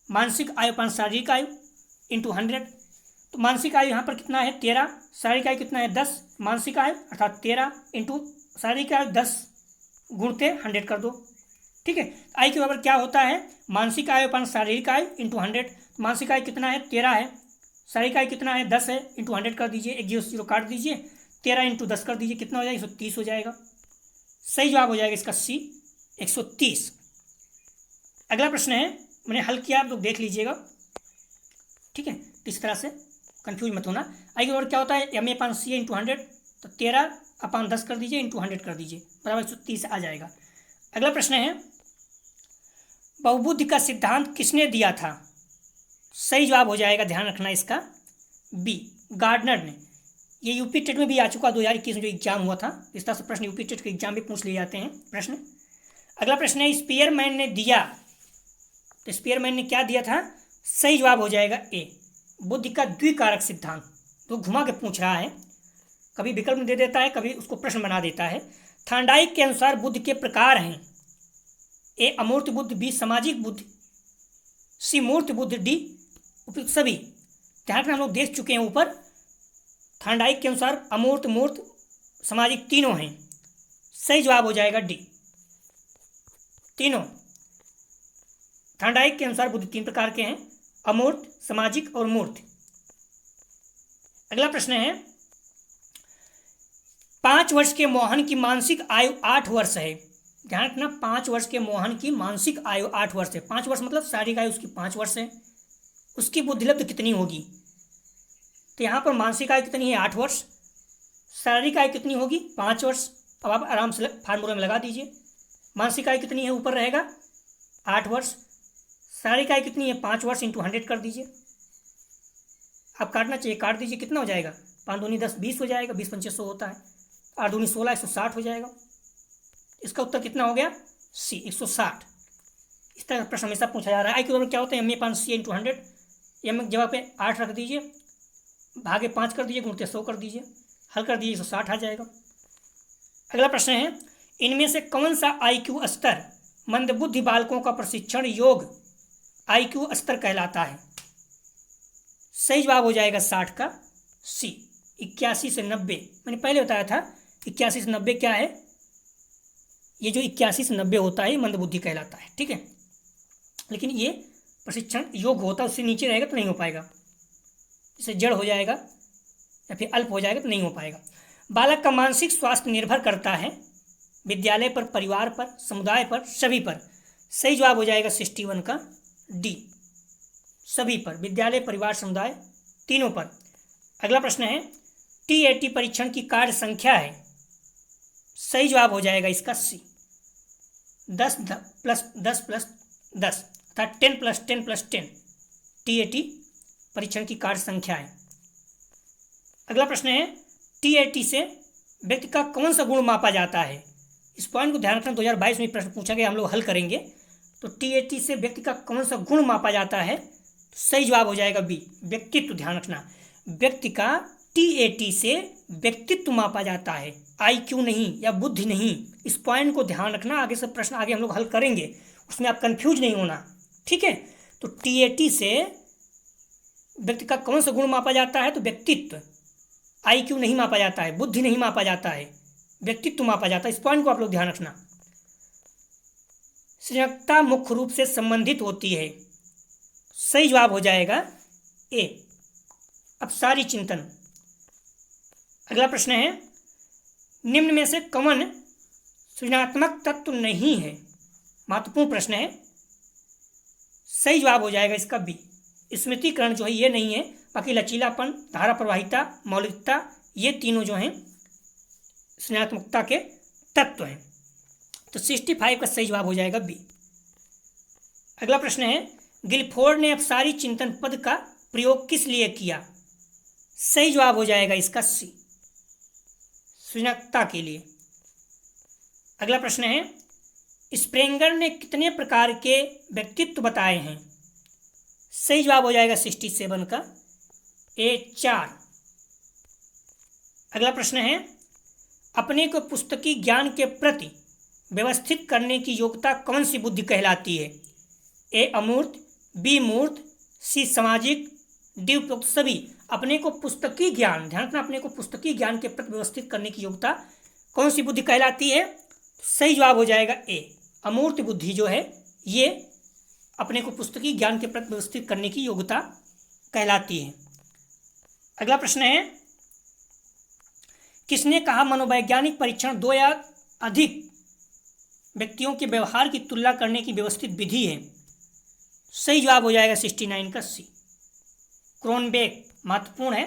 मानसिक आयु अपान शारीरिक आयु इंटू 100। तो मानसिक आयु यहाँ पर कितना है 13, शारीरिक आयु कितना है 10, मानसिक आयु अर्थात 13 इंटू शारीरिक आयु 10 गुणते 100 कर दो। ठीक है, आई के बराबर क्या होता है मानसिक आयु अपन शारीरिक आयु इंटू 100। मानसिक आयु कितना है 13 है, शारीरिक आयु कितना है 10 है, इंटू 100 कर दीजिए, एक 0 0 काट दीजिए, 13 इंटू 10 कर दीजिए, कितना हो जाएगा 130 हो जाएगा। सही जवाब हो जाएगा इसका सी 130। अगला प्रश्न है, मैंने हल किया, आप लोग देख लीजिएगा। ठीक है, इस तरह से कंफ्यूज मत होना। आई के बराबर क्या होता है MA/C इंटू 100, तो 13/10 कर दीजिए इंटू 100 कर दीजिए, बराबर 130 आ जाएगा। अगला प्रश्न है, बहुबुद्धि का सिद्धांत किसने दिया था? सही जवाब हो जाएगा, ध्यान रखना इसका, बी गार्डनर ने। ये यूपी टेट में भी आ चुका, 2021 में जो एग्जाम हुआ था, इस तरह से प्रश्न यूपी टेट के एग्जाम में पूछ लिए जाते हैं प्रश्न। अगला प्रश्न है, स्पीयरमैन ने दिया, तो स्पीयरमैन ने क्या दिया था? सही जवाब हो जाएगा ए बुद्धि का द्विकारक सिद्धांत। तो घुमा के पूछ रहा है, कभी विकल्प दे देता है, कभी उसको प्रश्न बना देता है। थांडाइक के अनुसार बुद्धि के प्रकार हैं, ए अमूर्त बुद्धि, बी सामाजिक बुद्धि, सी मूर्त बुद्धि, डी उपयुक्त सभी। ध्यान में हम लोग देख चुके हैं ऊपर, थांडाइक के अनुसार अमूर्त, मूर्त, सामाजिक तीनों हैं। सही जवाब हो जाएगा डी तीनों। थांडाइक के अनुसार बुद्धि 3 प्रकार के हैं, अमूर्त, सामाजिक और मूर्त। अगला प्रश्न है, 5 वर्ष के मोहन की मानसिक आयु 8 वर्ष है। ध्यान रखना, 5 वर्ष के मोहन की मानसिक आयु 8 वर्ष है। 5 वर्ष मतलब शारीरिक आयु उसकी 5 वर्ष है, उसकी बुद्धिलब्ध कितनी होगी? तो यहाँ पर मानसिक आयु कितनी है 8 वर्ष, शारीरिक आयु कितनी होगी 5 वर्ष। अब आप आराम से फार्मूला में लगा दीजिए, मानसिक आयु कितनी है ऊपर रहेगा 8 वर्ष, शारीरिक आयु कितनी है 5 वर्ष इंटू 100 कर दीजिए। आप काटना चाहिए, काट दीजिए, कितना हो जाएगा 5 दूनी 10 20 हो जाएगा, 20 पंचे 100 होता है, 8 दूनी 16 160 हो जाएगा। इसका उत्तर कितना हो गया सी 160। इस तरह का प्रश्न हमेशा पूछा जा रहा है। आई के बराबर क्या होता है MA/C इंटू 100, एम जगह पे 8 रख दीजिए, भागे 5 कर दीजिए, गुणते 100 कर दीजिए, हल कर दीजिए, 160 आ जाएगा। अगला प्रश्न है, इनमें से कौन सा IQ स्तर मंदबुद्धि बालकों का प्रशिक्षण योग IQ स्तर कहलाता है? सही जवाब हो जाएगा 60 का सी 81 से 90। मैंने पहले बताया था 81 से 90 क्या है, ये जो 81 से 90 होता है मंदबुद्धि कहलाता है। ठीक है, लेकिन ये प्रशिक्षण योग होता है, उससे नीचे रहेगा तो नहीं हो पाएगा, जैसे जड़ हो जाएगा या फिर अल्प हो जाएगा तो नहीं हो पाएगा। बालक का मानसिक स्वास्थ्य निर्भर करता है विद्यालय पर, परिवार पर, समुदाय पर, सभी पर। सही जवाब हो जाएगा 61 का डी सभी पर, विद्यालय, परिवार, समुदाय तीनों पर। अगला प्रश्न है, TAT परीक्षण की कार्य संख्या है। सही जवाब हो जाएगा इसका सी 10 + 10 + 10 अर्थात 10 + 10 + 10 TAT परीक्षण की कार्य संख्या है। अगला प्रश्न है, TAT से व्यक्ति का कौन सा गुण मापा जाता है? इस पॉइंट को ध्यान रखना, 2022 में प्रश्न पूछा गया, हम लोग हल करेंगे। तो TAT से व्यक्ति का कौन सा गुण मापा जाता है? तो सही जवाब हो जाएगा बी व्यक्तित्व। ध्यान रखना, व्यक्ति का TAT से व्यक्तित्व मापा जाता है, IQ नहीं या बुद्धि नहीं। इस पॉइंट को ध्यान रखना, आगे से प्रश्न आगे हम लोग हल करेंगे, उसमें आप कंफ्यूज नहीं होना। ठीक है, तो TAT से व्यक्ति का कौन सा गुण मापा जाता है? तो व्यक्तित्व। IQ नहीं मापा जाता है, बुद्धि नहीं मापा जाता है, व्यक्तित्व मापा जाता है। इस पॉइंट को आप लोग ध्यान रखना। सृजनता मुख्य रूप से संबंधित होती है। सही जवाब हो जाएगा ए अपसारी चिंतन। अगला प्रश्न है, निम्न में से कौन सृजनात्मक तत्व नहीं है? महत्वपूर्ण प्रश्न है। सही जवाब हो जाएगा इसका बी स्मृतिकरण जो है ये नहीं है, बाकी लचीलापन, धारा प्रवाहिता, मौलिकता, ये तीनों जो हैं सृजनात्मकता के तत्व हैं। तो 65 का सही जवाब हो जाएगा बी। अगला प्रश्न है, गिलफोर्ड ने अपसारी चिंतन पद का प्रयोग किस लिए किया? सही जवाब हो जाएगा इसका सी सृजनात्मकता के लिए। अगला प्रश्न है, स्प्रेंगर ने कितने प्रकार के व्यक्तित्व बताए हैं? सही जवाब हो जाएगा 67 का ए 4। अगला प्रश्न है, अपने को पुस्तकी ज्ञान के प्रति व्यवस्थित करने की योग्यता कौन सी बुद्धि कहलाती है? ए अमूर्त, बी मूर्त, सी सामाजिक, डी उपयुक्त सभी। अपने को पुस्तकीय ज्ञान, ध्यान रखना, अपने को पुस्तकीय ज्ञान के प्रति व्यवस्थित करने की योग्यता कौन सी बुद्धि कहलाती है? सही जवाब हो जाएगा ए, अमूर्त बुद्धि जो है ये अपने को पुस्तकीय ज्ञान के प्रति व्यवस्थित करने की योग्यता कहलाती है। अगला प्रश्न है, किसने कहा मनोवैज्ञानिक परीक्षण दो या अधिक व्यक्तियों के व्यवहार की तुलना करने की व्यवस्थित विधि है? सही जवाब हो जाएगा 69 का सी, क्रोनबेक। महत्वपूर्ण है।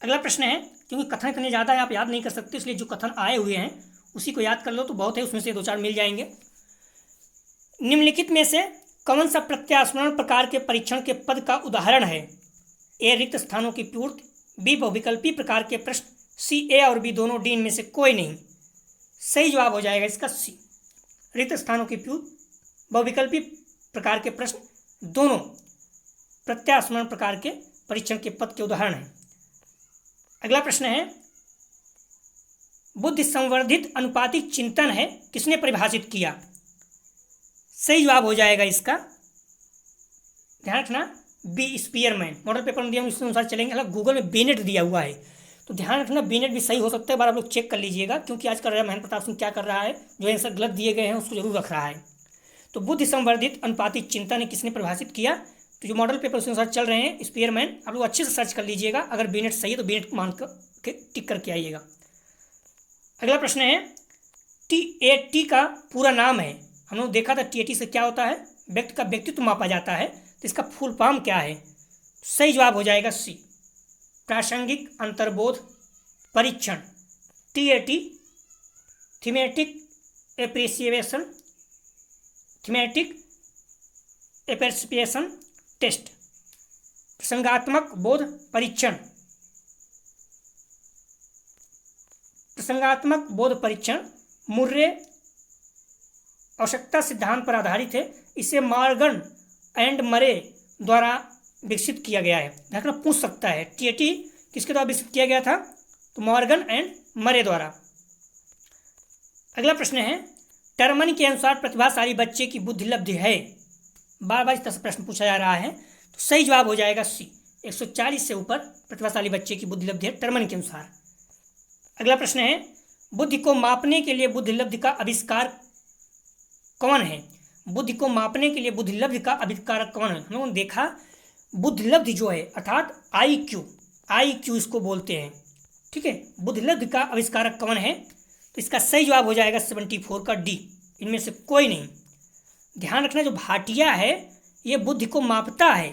अगला प्रश्न है, क्योंकि कथन इतने ज़्यादा है आप याद नहीं कर सकते, इसलिए जो कथन आए हुए हैं उसी को याद कर लो तो बहुत है, उसमें से दो चार मिल जाएंगे। निम्नलिखित में से कौन सा प्रत्यास्मरण प्रकार के परीक्षण के पद का उदाहरण है? ए, रिक्त स्थानों की पूर्ति, बी, बहुविकल्पी प्रकार के प्रश्न, सी, ए और बी दोनों, डी इनमें से कोई नहीं। सही जवाब हो जाएगा इसका सी, रिक्त स्थानों की पूर्ति, बहुविकल्पी प्रकार के प्रश्न दोनों प्रत्यास्मरण प्रकार के परीक्षण के पद के उदाहरण हैं। अगला प्रश्न है, बुद्धि संवर्धित अनुपातिक चिंतन है किसने परिभाषित किया? सही जवाब हो जाएगा इसका, ध्यान रखना, बी, स्पीयरमैन। मॉडल पेपर में दिया हम इसके अनुसार चलेंगे, हालांकि गूगल में बीनेट दिया हुआ है तो ध्यान रखना बीनेट भी सही हो सकता है, बार आप लोग चेक कर लीजिएगा, क्योंकि आजकल राजा महेंद्र प्रताप सिंह क्या कर रहा है, जो आंसर गलत दिए गए हैं उसको जरूर रख रहा है। तो बुद्धि संवर्धित अनुपातिक चिंतन है किसने परिभाषित किया? तो जो मॉडल पेपर उसके अनुसार चल रहे हैं स्पीयरमैन, आप लोग अच्छे से सर्च कर लीजिएगा, अगर बीनेट सही है तो बीनेट मान कर टिक करके आइएगा। अगला प्रश्न है, TAT का पूरा नाम है, हम लोग देखा था TAT से क्या होता है, व्यक्ति का व्यक्तित्व मापा जाता है, तो इसका फुल फॉर्म क्या है? सही जवाब हो जाएगा सी, प्रासंगिक अंतर्बोध परीक्षण। TAT, thematic apperception, thematic apperception test, प्रसंगात्मक बोध परीक्षण, प्रसंगात्मक बोध परीक्षण मुर्रे आवश्यकता सिद्धांत पर आधारित है, इसे मॉर्गन एंड मरे द्वारा विकसित किया गया है। देखना पूछ सकता है TAT किसके द्वारा विकसित किया गया था, तो मॉर्गन एंड मरे द्वारा। अगला प्रश्न है, टर्मन के अनुसार प्रतिभाशाली बच्चे की बुद्धि लब्धि है? बार बार इस तरह से प्रश्न पूछा जा रहा है, तो सही जवाब हो जाएगा सी, 140 से ऊपर प्रतिभाशाली बच्चे की बुद्धि लब्धि है टर्मन के अनुसार। अगला प्रश्न है, बुद्धि को मापने के लिए बुद्धि लब्धि का आविष्कार कौन है? बुद्धि को मापने के लिए बुद्धि लब्धि का आविष्कारक कौन है? हम लोगों ने देखा बुद्धि लब्धि जो है अर्थात IQ इसको बोलते हैं, ठीक है। बुद्धि लब्धि का आविष्कारक कौन है? तो इसका सही जवाब हो जाएगा 74 का डी, इनमें से कोई नहीं। ध्यान रखना, जो भाटिया है ये बुद्धि को मापता है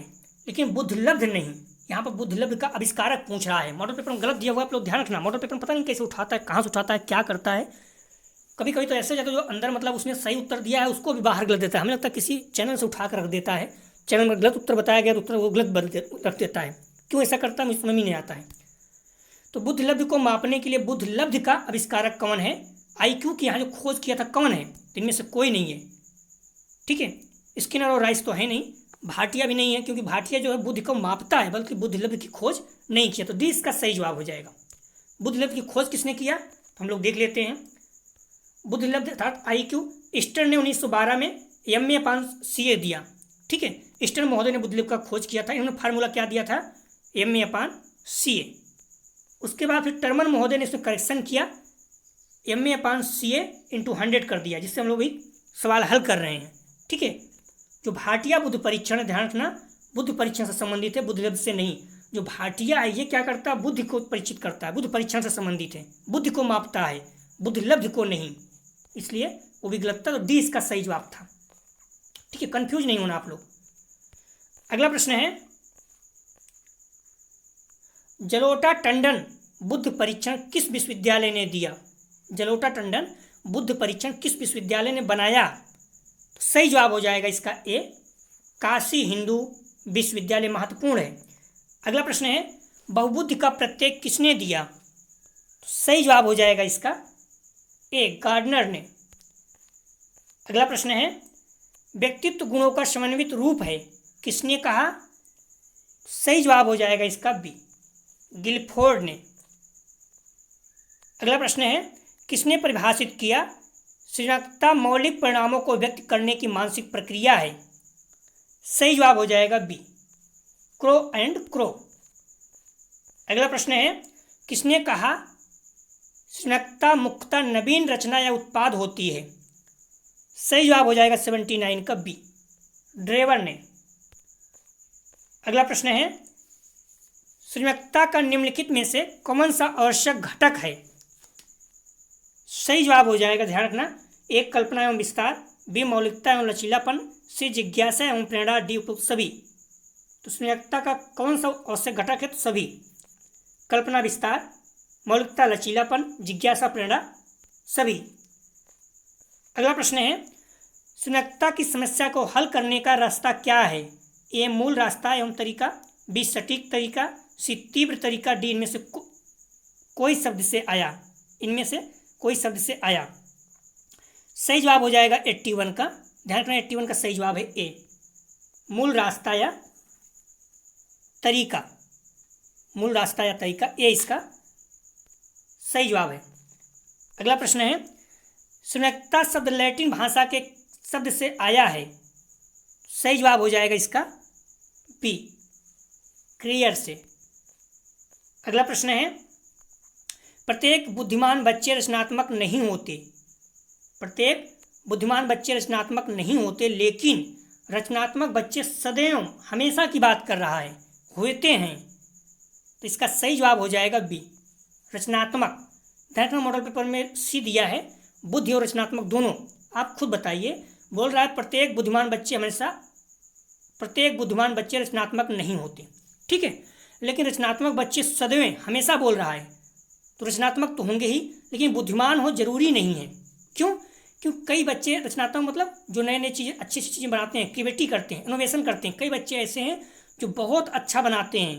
लेकिन बुद्धि लब्ध नहीं, यहाँ पर बुद्धि लब्ध का आविष्कारक पूछ रहा है। मॉडल पेपर में गलत दिया हुआ, आप लोग ध्यान रखना, मॉडल पेपर में पता नहीं कैसे उठाता है, कहाँ से उठाता है, क्या करता है। कभी कभी तो ऐसे जाता है जो अंदर मतलब उसने सही उत्तर दिया है उसको भी बाहर गलत देता है, हमें लगता है किसी चैनल से उठा कर रख देता है, चैनल में गलत उत्तर बताया गया उत्तर वो गलत रख देता है, क्यों ऐसा करता है मुझे समझ में नहीं आता है। तो बुद्धि लब्धि को मापने के लिए बुद्धि लब्धि का आविष्कारक कौन है? IQ की यहाँ जो खोज किया था कौन है? तो इनमें से कोई नहीं है, ठीक है। स्किनर और राइस तो है नहीं, भाटिया भी नहीं है, क्योंकि भाटिया जो है बुद्धि को मापता है बल्कि बुद्धि लब्धि की खोज नहीं किया, तो डी इसका सही जवाब हो जाएगा। बुद्धि लब्धि की खोज किसने किया तो हम लोग देख लेते हैं। बुद्धि लब्धि अर्थात IQ ईस्टर्न ने 1912 में MA/CA दिया, ठीक है। ईस्टर्न महोदय ने बुद्धि लब्धि का खोज किया था, इन्होंने फार्मूला क्या दिया था, MA/CA। उसके बाद फिर टर्मन महोदय ने इसमें करेक्शन किया, MA/CA × 100 कर दिया, जिससे हम लोग भी सवाल हल कर रहे हैं, ठीक है। जो भाटिया बुद्धि परीक्षण है, ध्यान रखना, बुद्धि परीक्षण से संबंधित है, बुद्धि लब्धि से नहीं। जो भाटिया है ये क्या करता है, बुद्धि को परीक्षित करता है, बुद्धि परीक्षण से संबंधित है, बुद्धि को मापता है, बुद्धि लब्धि को नहीं, इसलिए वो भी गलत था, तो डी इसका सही जवाब था, ठीक है। कंफ्यूज नहीं होना आप लोग। अगला प्रश्न है, जलोटा टंडन बुद्धि परीक्षण किस विश्वविद्यालय ने दिया? जलोटा टंडन बुद्धि परीक्षण किस विश्वविद्यालय ने बनाया? तो सही जवाब हो जाएगा इसका ए, काशी हिंदू विश्वविद्यालय। महत्वपूर्ण है। अगला प्रश्न है, बहुबुद्धि का प्रत्यय किसने दिया? तो सही जवाब हो जाएगा इसका ए, गार्डनर ने। अगला प्रश्न है, व्यक्तित्व गुणों का समन्वित रूप है, किसने कहा? सही जवाब हो जाएगा इसका बी, गिलफोर्ड ने। अगला प्रश्न है, किसने परिभाषित किया सृजनात्मकता मौलिक परिणामों को व्यक्त करने की मानसिक प्रक्रिया है? सही जवाब हो जाएगा बी, क्रो एंड क्रो। अगला प्रश्न है, किसने कहा सृजनात्मकता मुख्यतः नवीन रचना या उत्पाद होती है? सही जवाब हो जाएगा 79 का बी, ड्रेवर ने। अगला प्रश्न है, सृजनात्मकता का निम्नलिखित में से कौन सा आवश्यक घटक है? सही जवाब हो जाएगा, ध्यान रखना, एक कल्पना एवं विस्तार, बी मौलिकता एवं लचीलापन, सी जिज्ञासा एवं प्रेरणा, डी उपयुक्त सभी। तो सृजनात्मकता का कौन सा आवश्यक घटक है? तो सभी, कल्पना विस्तार, मौलिकता लचीलापन, जिज्ञासा प्रेरणा, सभी। अगला प्रश्न है, सृजनात्मकता की समस्या को हल करने का रास्ता क्या है? ए मूल रास्ता एवं तरीका, बी सटीक तरीका, सी तीव्र तरीका, डी इनमें से कोई शब्द से आया। इनमें से कोई शब्द से आया। सही जवाब हो जाएगा 81 का, ध्यान रखना 81 का सही जवाब है ए, मूल रास्ता या तरीका, मूल रास्ता या तरीका, ए इसका सही जवाब है। अगला प्रश्न है, सृजनात्मकता शब्द लैटिन भाषा के शब्द से आया है? सही जवाब हो जाएगा इसका बी, क्रियर से। अगला प्रश्न है, प्रत्येक बुद्धिमान बच्चे रचनात्मक नहीं होते। प्रत्येक बुद्धिमान बच्चे रचनात्मक नहीं होते, लेकिन रचनात्मक बच्चे सदैव हमेशा की बात कर रहा है, होते हैं। तो इसका सही जवाब हो जाएगा बी, रचनात्मक। ध्यान मॉडल पेपर में सी दिया है, बुद्धि और रचनात्मक दोनों। आप खुद बताइए, बोल रहा है प्रत्येक बुद्धिमान बच्चे रचनात्मक नहीं होते, ठीक है, लेकिन रचनात्मक बच्चे सदैव हमेशा बोल रहा है, तो रचनात्मक तो होंगे ही, लेकिन बुद्धिमान हो जरूरी नहीं है। क्यों? क्योंकि कई बच्चे रचनात्मक मतलब जो नए नए चीज़ें, अच्छी अच्छी चीज़ें बनाते हैं, क्रिएटिविटी करते हैं, इनोवेशन करते हैं। कई बच्चे ऐसे हैं जो बहुत अच्छा बनाते हैं,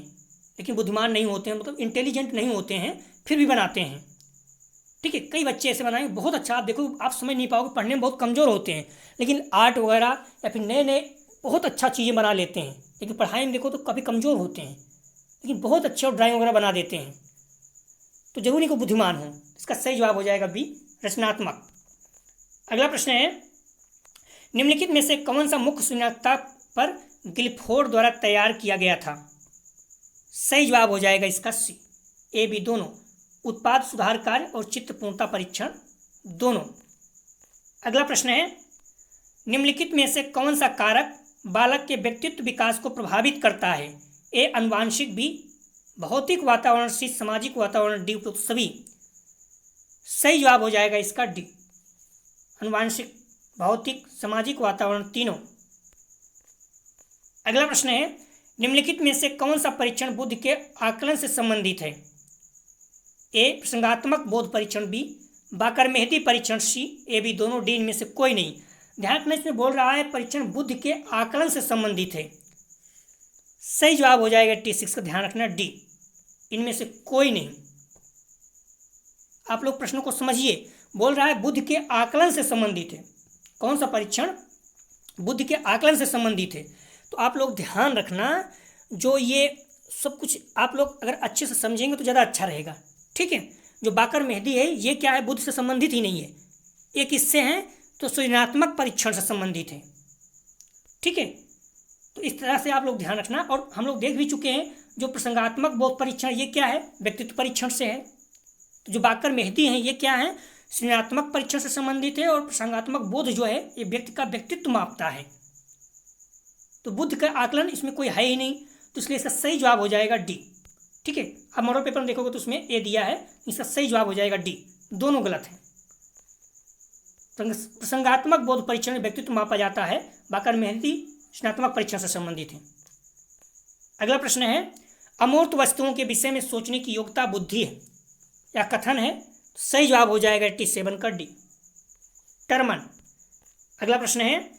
लेकिन बुद्धिमान नहीं होते हैं, मतलब इंटेलिजेंट नहीं होते हैं, फिर भी बनाते हैं, ठीक है। कई बच्चे ऐसे बनाएंगे बहुत अच्छा, आप देखो, आप समझ नहीं पाओगे, पढ़ने में बहुत कमज़ोर होते हैं, लेकिन आर्ट वगैरह या फिर नए नए बहुत अच्छा चीज़ें बना लेते हैं, लेकिन पढ़ाई में देखो तो काफ़ी कमज़ोर होते हैं, लेकिन बहुत अच्छे और ड्राइंग वगैरह बना देते हैं। तो जरूरी को बुद्धिमान हो। इसका सही जवाब हो जाएगा बी, रचनात्मक। अगला प्रश्न है, निम्नलिखित में से कौन सा मुख्य सृजनात्मकता पर गिलफोर्ड द्वारा तैयार किया गया था? सही जवाब हो जाएगा इसका सी, ए बी दोनों, उत्पाद सुधार कार्य और चित्र पूर्णता परीक्षण दोनों। अगला प्रश्न है, निम्नलिखित में से कौन सा कारक बालक के व्यक्तित्व विकास को प्रभावित करता है? ए आनुवांशिक, बी भौतिक वातावरण, सी सामाजिक वातावरण, डी उपयुक्त सभी। सही जवाब हो जाएगा इसका डी, आनुवांशिक, भौतिक, सामाजिक वातावरण तीनों। अगला प्रश्न है, निम्नलिखित में से कौन सा परीक्षण बुद्धि के आकलन से संबंधित है? ए प्रसंगात्मक बोध परीक्षण, बी बाकर-मेहदी परीक्षण, सी ए बी दोनों, डी इनमें से कोई नहीं। ध्यान रखना, इसमें बोल रहा है परीक्षण बुद्धि के आकलन से संबंधित है। सही जवाब हो जाएगा 86 का, ध्यान रखना डी, इनमें से कोई नहीं। आप लोग प्रश्नों को समझिए, बोल रहा है बुद्धि के आकलन से संबंधित है। कौन सा परीक्षण बुद्धि के आकलन से संबंधित है? तो आप लोग ध्यान रखना, जो ये सब कुछ आप लोग अगर अच्छे से समझेंगे तो ज़्यादा अच्छा रहेगा, ठीक है। जो बाकर-मेहदी है, ये क्या है? बुद्धि से संबंधित ही नहीं है। ये किससे हैं? तो सृजनात्मक परीक्षण से संबंधित है, ठीक है। तो इस तरह से आप लोग ध्यान रखना। और हम लोग देख भी चुके हैं, जो प्रसंगात्मक बोध परीक्षण ये क्या है? व्यक्तित्व परीक्षण से है। तो जो बाकर-मेहदी हैं ये क्या है? सृजनात्मक परीक्षण से संबंधित है। और प्रसंगात्मक बोध जो है ये व्यक्ति का व्यक्तित्व मापता है। तो बुद्धि का आकलन इसमें कोई है ही नहीं, तो इसलिए इसका सही जवाब हो जाएगा डी, ठीक है। अब मॉडल पेपर में देखोगे तो उसमें ए दिया है, इसका सही जवाब हो जाएगा डी, दोनों गलत है। प्रसंगात्मक बोध परीक्षण में व्यक्तित्व मापा जाता है, बाकर-मेहदी सृजनात्मक परीक्षण से संबंधित है। अगला प्रश्न है, अमूर्त वस्तुओं के विषय में सोचने की योग्यता बुद्धि है या कथन है? सही जवाब हो जाएगा 87 का डी, टर्मन। अगला प्रश्न है,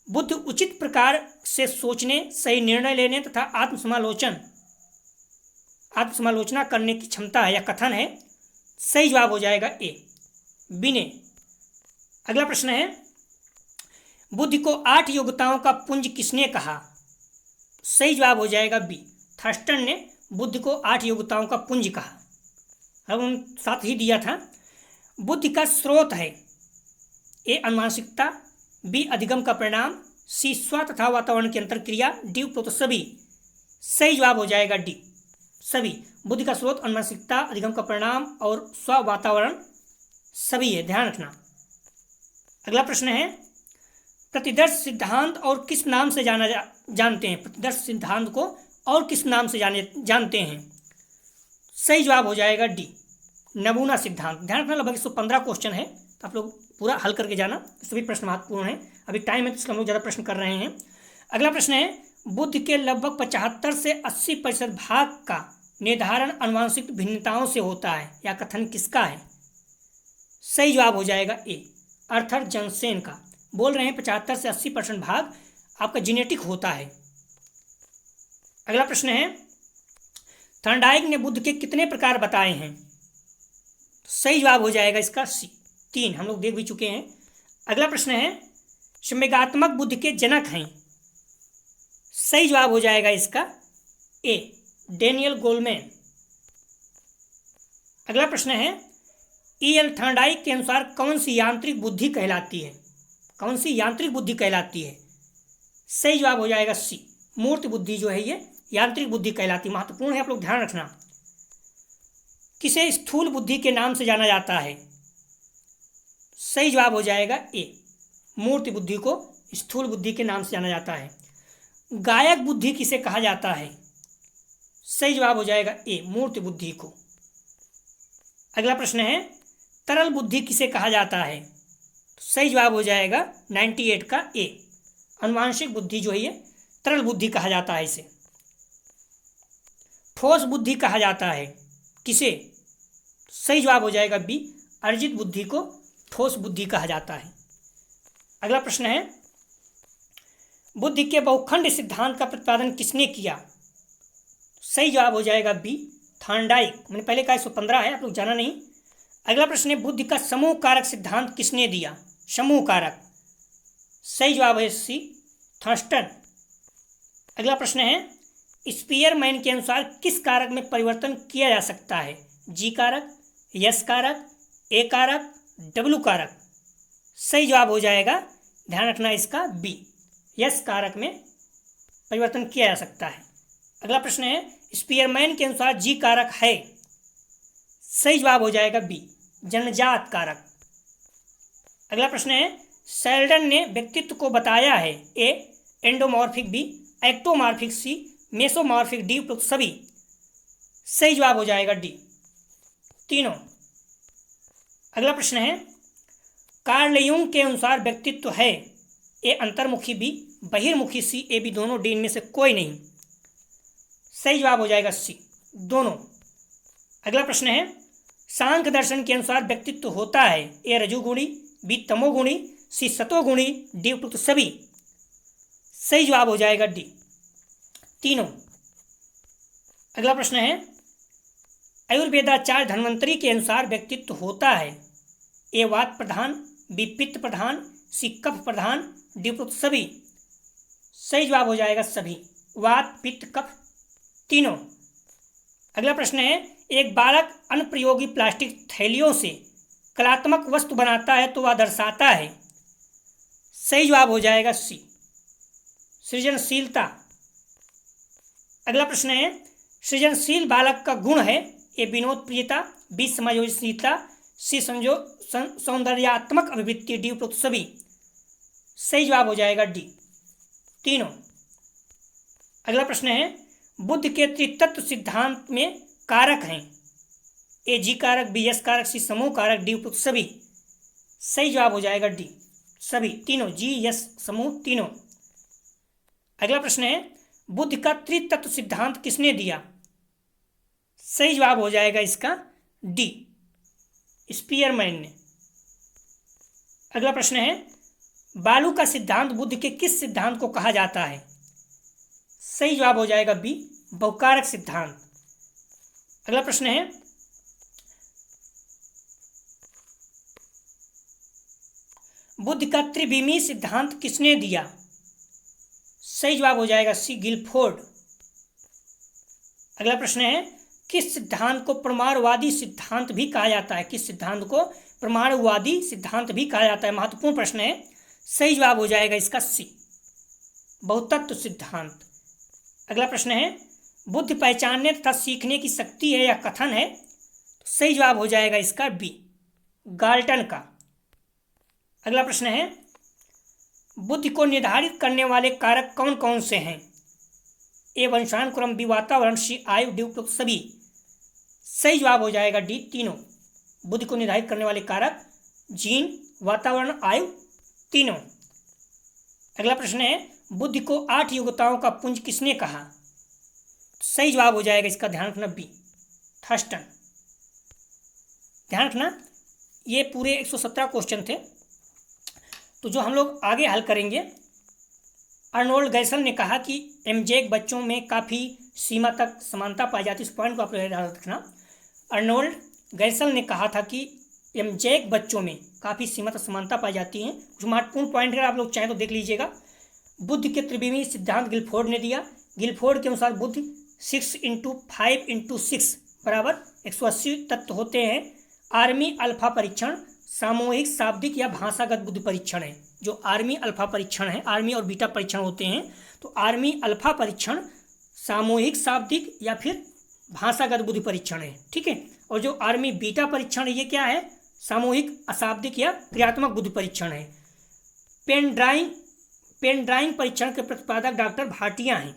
बुद्धि उचित प्रकार से सोचने, सही निर्णय लेने तथा आत्मसमालोचना करने की क्षमता है या कथन है? सही जवाब हो जाएगा ए, बिने। अगला प्रश्न है, बुद्धि को 8 योग्यताओं का पुंज किसने कहा? सही जवाब हो जाएगा बी, थर्स्टन ने बुद्धि को 8 योग्यताओं का पुंज कहा। अब उन साथ ही दिया था, बुद्धि का स्रोत है ए आनुवांशिकता, बी अधिगम का परिणाम, सी स्व तथा वातावरण की अंतरक्रिया, डी उपरोक्त सभी। सही जवाब हो जाएगा डी, सभी। बुद्धि का स्रोत अनुवांशिकता, अधिगम का परिणाम और स्व वातावरण सभी है, ध्यान रखना। अगला प्रश्न है, प्रतिदर्श सिद्धांत और किस नाम से जानते हैं? प्रतिदर्श सिद्धांत को और किस नाम से जानते हैं? सही जवाब हो जाएगा डी, नमूना सिद्धांत। ध्यान रखना, लगभग 115 क्वेश्चन है, तो आप लोग पूरा हल करके जाना, सभी प्रश्न महत्वपूर्ण हैं। अभी टाइम है तो इसलिए हम लोग ज़्यादा प्रश्न कर रहे हैं। अगला प्रश्न है, बुद्ध के लगभग 75 से 80% भाग का निर्धारण आनुवंशिक भिन्नताओं से होता है, या कथन किसका है? सही जवाब हो जाएगा ए, आर्थर जॉनसन का। बोल रहे हैं 75 से 80% भाग आपका जेनेटिक होता है। अगला प्रश्न है, थॉर्नडाइक ने बुद्ध के कितने प्रकार बताए हैं? सही जवाब हो जाएगा इसका सी, 3, हम लोग देख भी चुके हैं। अगला प्रश्न है, संवेगात्मक बुद्ध के जनक हैं? सही जवाब हो जाएगा इसका ए, डेनियल गोलमैन। अगला प्रश्न है, E.L. थॉर्नडाइक के अनुसार कौन सी यांत्रिक बुद्धि कहलाती है? कौन सी यांत्रिक बुद्धि कहलाती है? सही जवाब हो जाएगा सी, मूर्त बुद्धि जो है ये यांत्रिक बुद्धि कहलाती है। महत्वपूर्ण है, आप लोग ध्यान रखना। किसे स्थूल बुद्धि के नाम से जाना जाता है? सही जवाब हो जाएगा ए, मूर्त बुद्धि को स्थूल बुद्धि के नाम से जाना जाता है। गायक बुद्धि किसे कहा जाता है? सही जवाब हो जाएगा ए, मूर्त बुद्धि को। अगला प्रश्न है, तरल बुद्धि किसे कहा जाता है? सही जवाब हो जाएगा 98 का ए, अनुवांशिक बुद्धि जो है ये तरल बुद्धि कहा जाता है इसे। ठोस बुद्धि कहा जाता है किसे? सही जवाब हो जाएगा बी, अर्जित बुद्धि को ठोस बुद्धि कहा जाता है। अगला प्रश्न है, बुद्धि के बहुखंड सिद्धांत का प्रतिपादन किसने किया? सही जवाब हो जाएगा बी, थॉर्नडाइक। मैंने पहले कहा 115 है, आप लोग जाना नहीं। अगला प्रश्न है, बुद्धि का समूह कारक सिद्धांत किसने दिया? समूह कारक। सही जवाब है सी, थर्स्टन। अगला प्रश्न है, स्पीयरमैन के अनुसार किस कारक में परिवर्तन किया जा सकता है? जी कारक, यस कारक, ए कारक, डब्ल्यू कारक। सही जवाब हो जाएगा, ध्यान रखना इसका बी, यस कारक में परिवर्तन किया जा सकता है। अगला प्रश्न है, स्पीयरमैन के अनुसार जी कारक है? सही जवाब हो जाएगा बी, जन्मजात कारक। अगला प्रश्न है, शेल्डन ने व्यक्तित्व को बताया है? ए, एंडोमॉर्फिक, बी, एक्टोमॉर्फिक, सी, मेसोमॉर्फिक, डी, उपरोक्त सभी। सही जवाब हो जाएगा डी, तीनों। अगला प्रश्न है, कार्ल यूंग के अनुसार व्यक्तित्व है? ए, अंतर्मुखी, बी, बहिर्मुखी, सी, ए, बी, दोनों, डी, इनमें से कोई नहीं। सही जवाब हो जाएगा सी, दोनों। अगला प्रश्न है, सांख्य दर्शन के अनुसार व्यक्तित्व होता है? ए, रजोगुणी, बी, तमोगुणी, सी, सतोगुणी, डी, उपरोक्त सभी। सही जवाब हो जाएगा डी, तीनों। अगला प्रश्न है, आयुर्वेदाचार्य धन्वंतरी के अनुसार व्यक्तित्व होता है? ए, वात प्रधान, बी, पित्त प्रधान, सी, कफ प्रधान, डी, उपरोक्त सभी। सही जवाब हो जाएगा सभी, वात, पित्त, कफ, तीनों। अगला प्रश्न है, एक बालक अनुप्रयोगी प्लास्टिक थैलियों से कलात्मक वस्तु बनाता है तो वह दर्शाता है? सही जवाब हो जाएगा सी, सृजनशीलता। अगला प्रश्न है, सृजनशील बालक का गुण है? ए, विनोद प्रियता, बी, समायोजनशीलता, सी, सौंदर्यात्मक अभिवृत्ति, डी, उपरोक्त सभी। सही जवाब हो जाएगा डी, तीनों। अगला प्रश्न है, बुद्ध के त्रितत्व सिद्धांत में कारक हैं? ए, जी कारक, बी, एस कारक, सी, समूह कारक, डी, उपरोक्त सभी। सही जवाब हो जाएगा डी, सभी, तीनों, जी, एस, समूह, तीनों। अगला प्रश्न है, बुद्ध का त्रितत्व सिद्धांत किसने दिया? सही जवाब हो जाएगा इसका डी, स्पीयरमैन ने। अगला प्रश्न है, बालू का सिद्धांत बुद्ध के किस सिद्धांत को कहा जाता है? सही जवाब हो जाएगा बी, बहुकारक सिद्धांत। अगला प्रश्न है, बुद्ध का त्रिविमीय सिद्धांत किसने दिया? सही जवाब हो जाएगा सी, गिलफोर्ड। अगला प्रश्न है, किस सिद्धांत को परमाणुवादी सिद्धांत भी कहा जाता है? किस सिद्धांत को परमाणुवादी सिद्धांत भी कहा जाता है? महत्वपूर्ण प्रश्न है। सही जवाब हो जाएगा इसका सी, बहुतत्व सिद्धांत। अगला प्रश्न है, बुद्धि पहचानने तथा सीखने की शक्ति है या कथन है? तो सही जवाब हो जाएगा इसका बी, गाल्टन का। अगला प्रश्न है, बुद्धि को निर्धारित करने वाले कारक कौन कौन से हैं? ए वंशानुक्रम, बी वातावरण, सी आयु, डी उपरोक्त सभी। सही जवाब हो जाएगा डी, तीनों। बुद्धि को निर्धारित करने वाले कारक जीन, वातावरण, आयु, तीनों। अगला प्रश्न है, बुद्धि को 8 योग्यताओं का पुंज किसने कहा? सही जवाब हो जाएगा इसका, ध्यान रखना, बी, थर्स्टन। ध्यान रखना, ये पूरे 117 क्वेश्चन थे, तो जो हम लोग आगे हल करेंगे, अर्नोल्ड गैसल ने कहा कि एमजेक बच्चों में काफ़ी सीमा तक समानता पाई जाती है। इस पॉइंट को आप याद रखना। अर्नोल्ड गैसल ने कहा था कि एमजेक बच्चों में काफ़ी सीमा तक समानता पाई जाती है। कुछ महत्वपूर्ण पॉइंट है, आप लोग चाहें तो देख लीजिएगा। बुद्धि के त्रिविमीय सिद्धांत गिलफोर्ड ने दिया। गिलफोर्ड के अनुसार बुद्धि 6 × 5 × 6 बराबर 180 तत्व होते हैं। आर्मी अल्फा परीक्षण सामूहिक, शाब्दिक या भाषागत बुद्धि परीक्षण है। जो आर्मी अल्फा परीक्षण है, आर्मी और बीटा परीक्षण होते हैं, तो आर्मी अल्फा परीक्षण सामूहिक, शाब्दिक या फिर भाषागत बुद्धि परीक्षण है, ठीक है। और जो आर्मी बीटा परीक्षण है, ये क्या है? सामूहिक, अशाब्दिक या क्रियात्मक बुद्धि परीक्षण है। पेन ड्राइंग परीक्षण के प्रतिपादक डॉक्टर भाटिया हैं,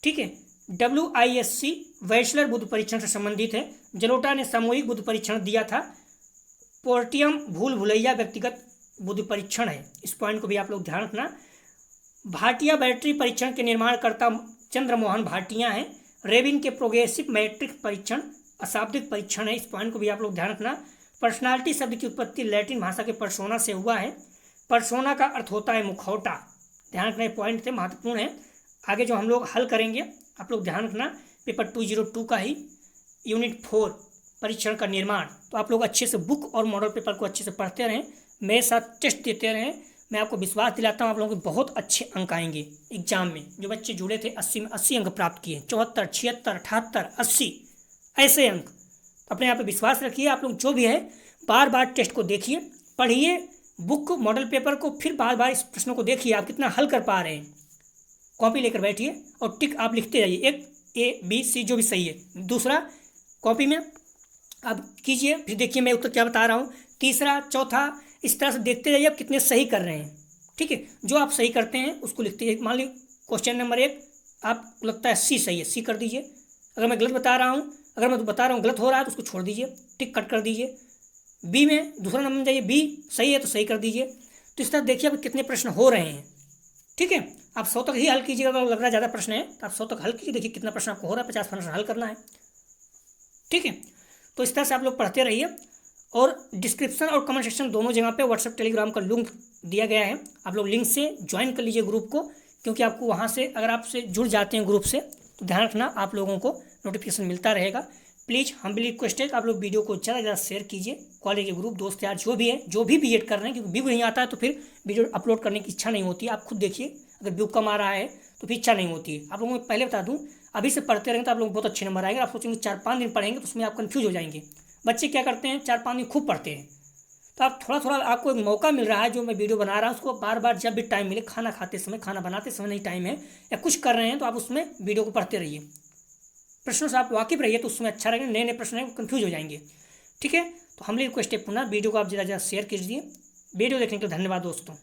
ठीक है। WISC वैशलर बुद्धि परीक्षण से संबंधित है। जलोटा ने सामूहिक बुद्धि परीक्षण दिया था। पोर्टियम भूल भुलैया व्यक्तिगत बुद्धि परीक्षण है। इस पॉइंट को भी आप लोग ध्यान रखना। भाटिया बैटरी परीक्षण के निर्माणकर्ता चंद्रमोहन भाटिया हैं। रेबिन के प्रोग्रेसिव मैट्रिक्स परीक्षण अशाब्दिक परीक्षण है। इस पॉइंट को भी आप लोग ध्यान रखना। पर्सनालिटी शब्द की उत्पत्ति लैटिन भाषा के पर्सोना से हुआ है। पर्सोना का अर्थ होता है मुखौटा। ध्यान रखना, पॉइंट थे, महत्वपूर्ण है। आगे जो हम लोग हल करेंगे, आप लोग ध्यान रखना, पेपर 202 का ही यूनिट 4 परीक्षण का निर्माण। तो आप लोग अच्छे से बुक और मॉडल पेपर को अच्छे से पढ़ते रहें, मेरे साथ टेस्ट देते रहें। मैं आपको विश्वास दिलाता हूँ आप लोगों के बहुत अच्छे अंक आएंगे एग्जाम में। जो बच्चे जुड़े थे 80 में 80 अंक प्राप्त किए, 74, 76, 78, 80 ऐसे अंक। अपने आप पे विश्वास रखिए। आप लोग जो भी है बार बार टेस्ट को देखिए, पढ़िए बुक मॉडल पेपर को, फिर बार बार इस प्रश्नों को देखिए आप कितना हल कर पा रहे हैं। कॉपी लेकर बैठिए और टिक आप लिखते जाइए, एक A B C जो भी सही है। दूसरा, कॉपी में आप कीजिए, फिर देखिए मैं उत्तर क्या बता रहा हूँ। तीसरा, चौथा, इस तरह से देखते जाइए आप कितने सही कर रहे हैं, ठीक है। जो आप सही करते हैं उसको लिखते जाइए। मान लीजिए क्वेश्चन नंबर 1 आपको लगता है C सही है, C कर दीजिए। अगर मैं गलत बता रहा हूँ, अगर मैं बता रहा हूँ गलत हो रहा है तो उसको छोड़ दीजिए, टिक कट कर दीजिए। B में दूसरा नंबर में जाइए, B सही है तो सही कर दीजिए। तो इस तरह देखिए आप कितने प्रश्न हो रहे हैं, ठीक है। आप 100 तक ही हल कीजिएगा। अगर लग रहा है ज़्यादा प्रश्न है तो आप 100 तक हल कीजिए, देखिए कितना प्रश्न आपको हो रहा है। 50 प्रश्न हल करना है, ठीक है। तो इस तरह से आप लोग पढ़ते रहिए। और डिस्क्रिप्शन और कमेंट सेक्शन दोनों जगह पे व्हाट्सएप टेलीग्राम का लिंक दिया गया है। आप लोग लिंक से ज्वाइन कर लीजिए ग्रुप को, क्योंकि आपको वहाँ से अगर आपसे जुड़ जाते हैं ग्रुप से तो ध्यान रखना आप लोगों को नोटिफिकेशन मिलता रहेगा। प्लीज़ हम्बली रिक्वेस्ट है कि आप लोग वीडियो को ज़्यादा से ज़्यादा शेयर कीजिए। कॉलेज के ग्रुप, दोस्त यार जो भी है, जो भी बीएड कर रहे हैं, क्योंकि व्यू नहीं आता है तो फिर वीडियो अपलोड करने की इच्छा नहीं होती। आप खुद देखिए, अगर व्यू कम आ रहा है तो फिर इच्छा नहीं होती है। आप लोगों को पहले बता दूँ, अभी से पढ़ते रहेंगे तो आप लोग बहुत अच्छे नंबर आएंगे। आप सोचेंगे 4-5 दिन पढ़ेंगे तो उसमें आप कन्फ्यूज हो जाएंगे। बच्चे क्या करते हैं, 4-5 दिन खूब पढ़ते हैं। तो आप थोड़ा थोड़ा, आपको एक मौका मिल रहा है, जो मैं वीडियो बना रहा हूँ उसको बार बार जब भी टाइम मिले, खाना खाते समय, खाना बनाते समय नहीं टाइम है या कुछ कर रहे हैं, तो आप उसमें वीडियो को पढ़ते रहिए। प्रश्नों से आप वाकिफ रहिए तो उसमें अच्छा रहेगा। नए नए प्रश्न हैं कन्फ्यूज हो जाएंगे, ठीक है। तो हमारी रिक्वेस्ट है पुनः वीडियो को आप ज़्यादा से ज़्यादा शेयर कीजिए। वीडियो देखने के लिए धन्यवाद दोस्तों।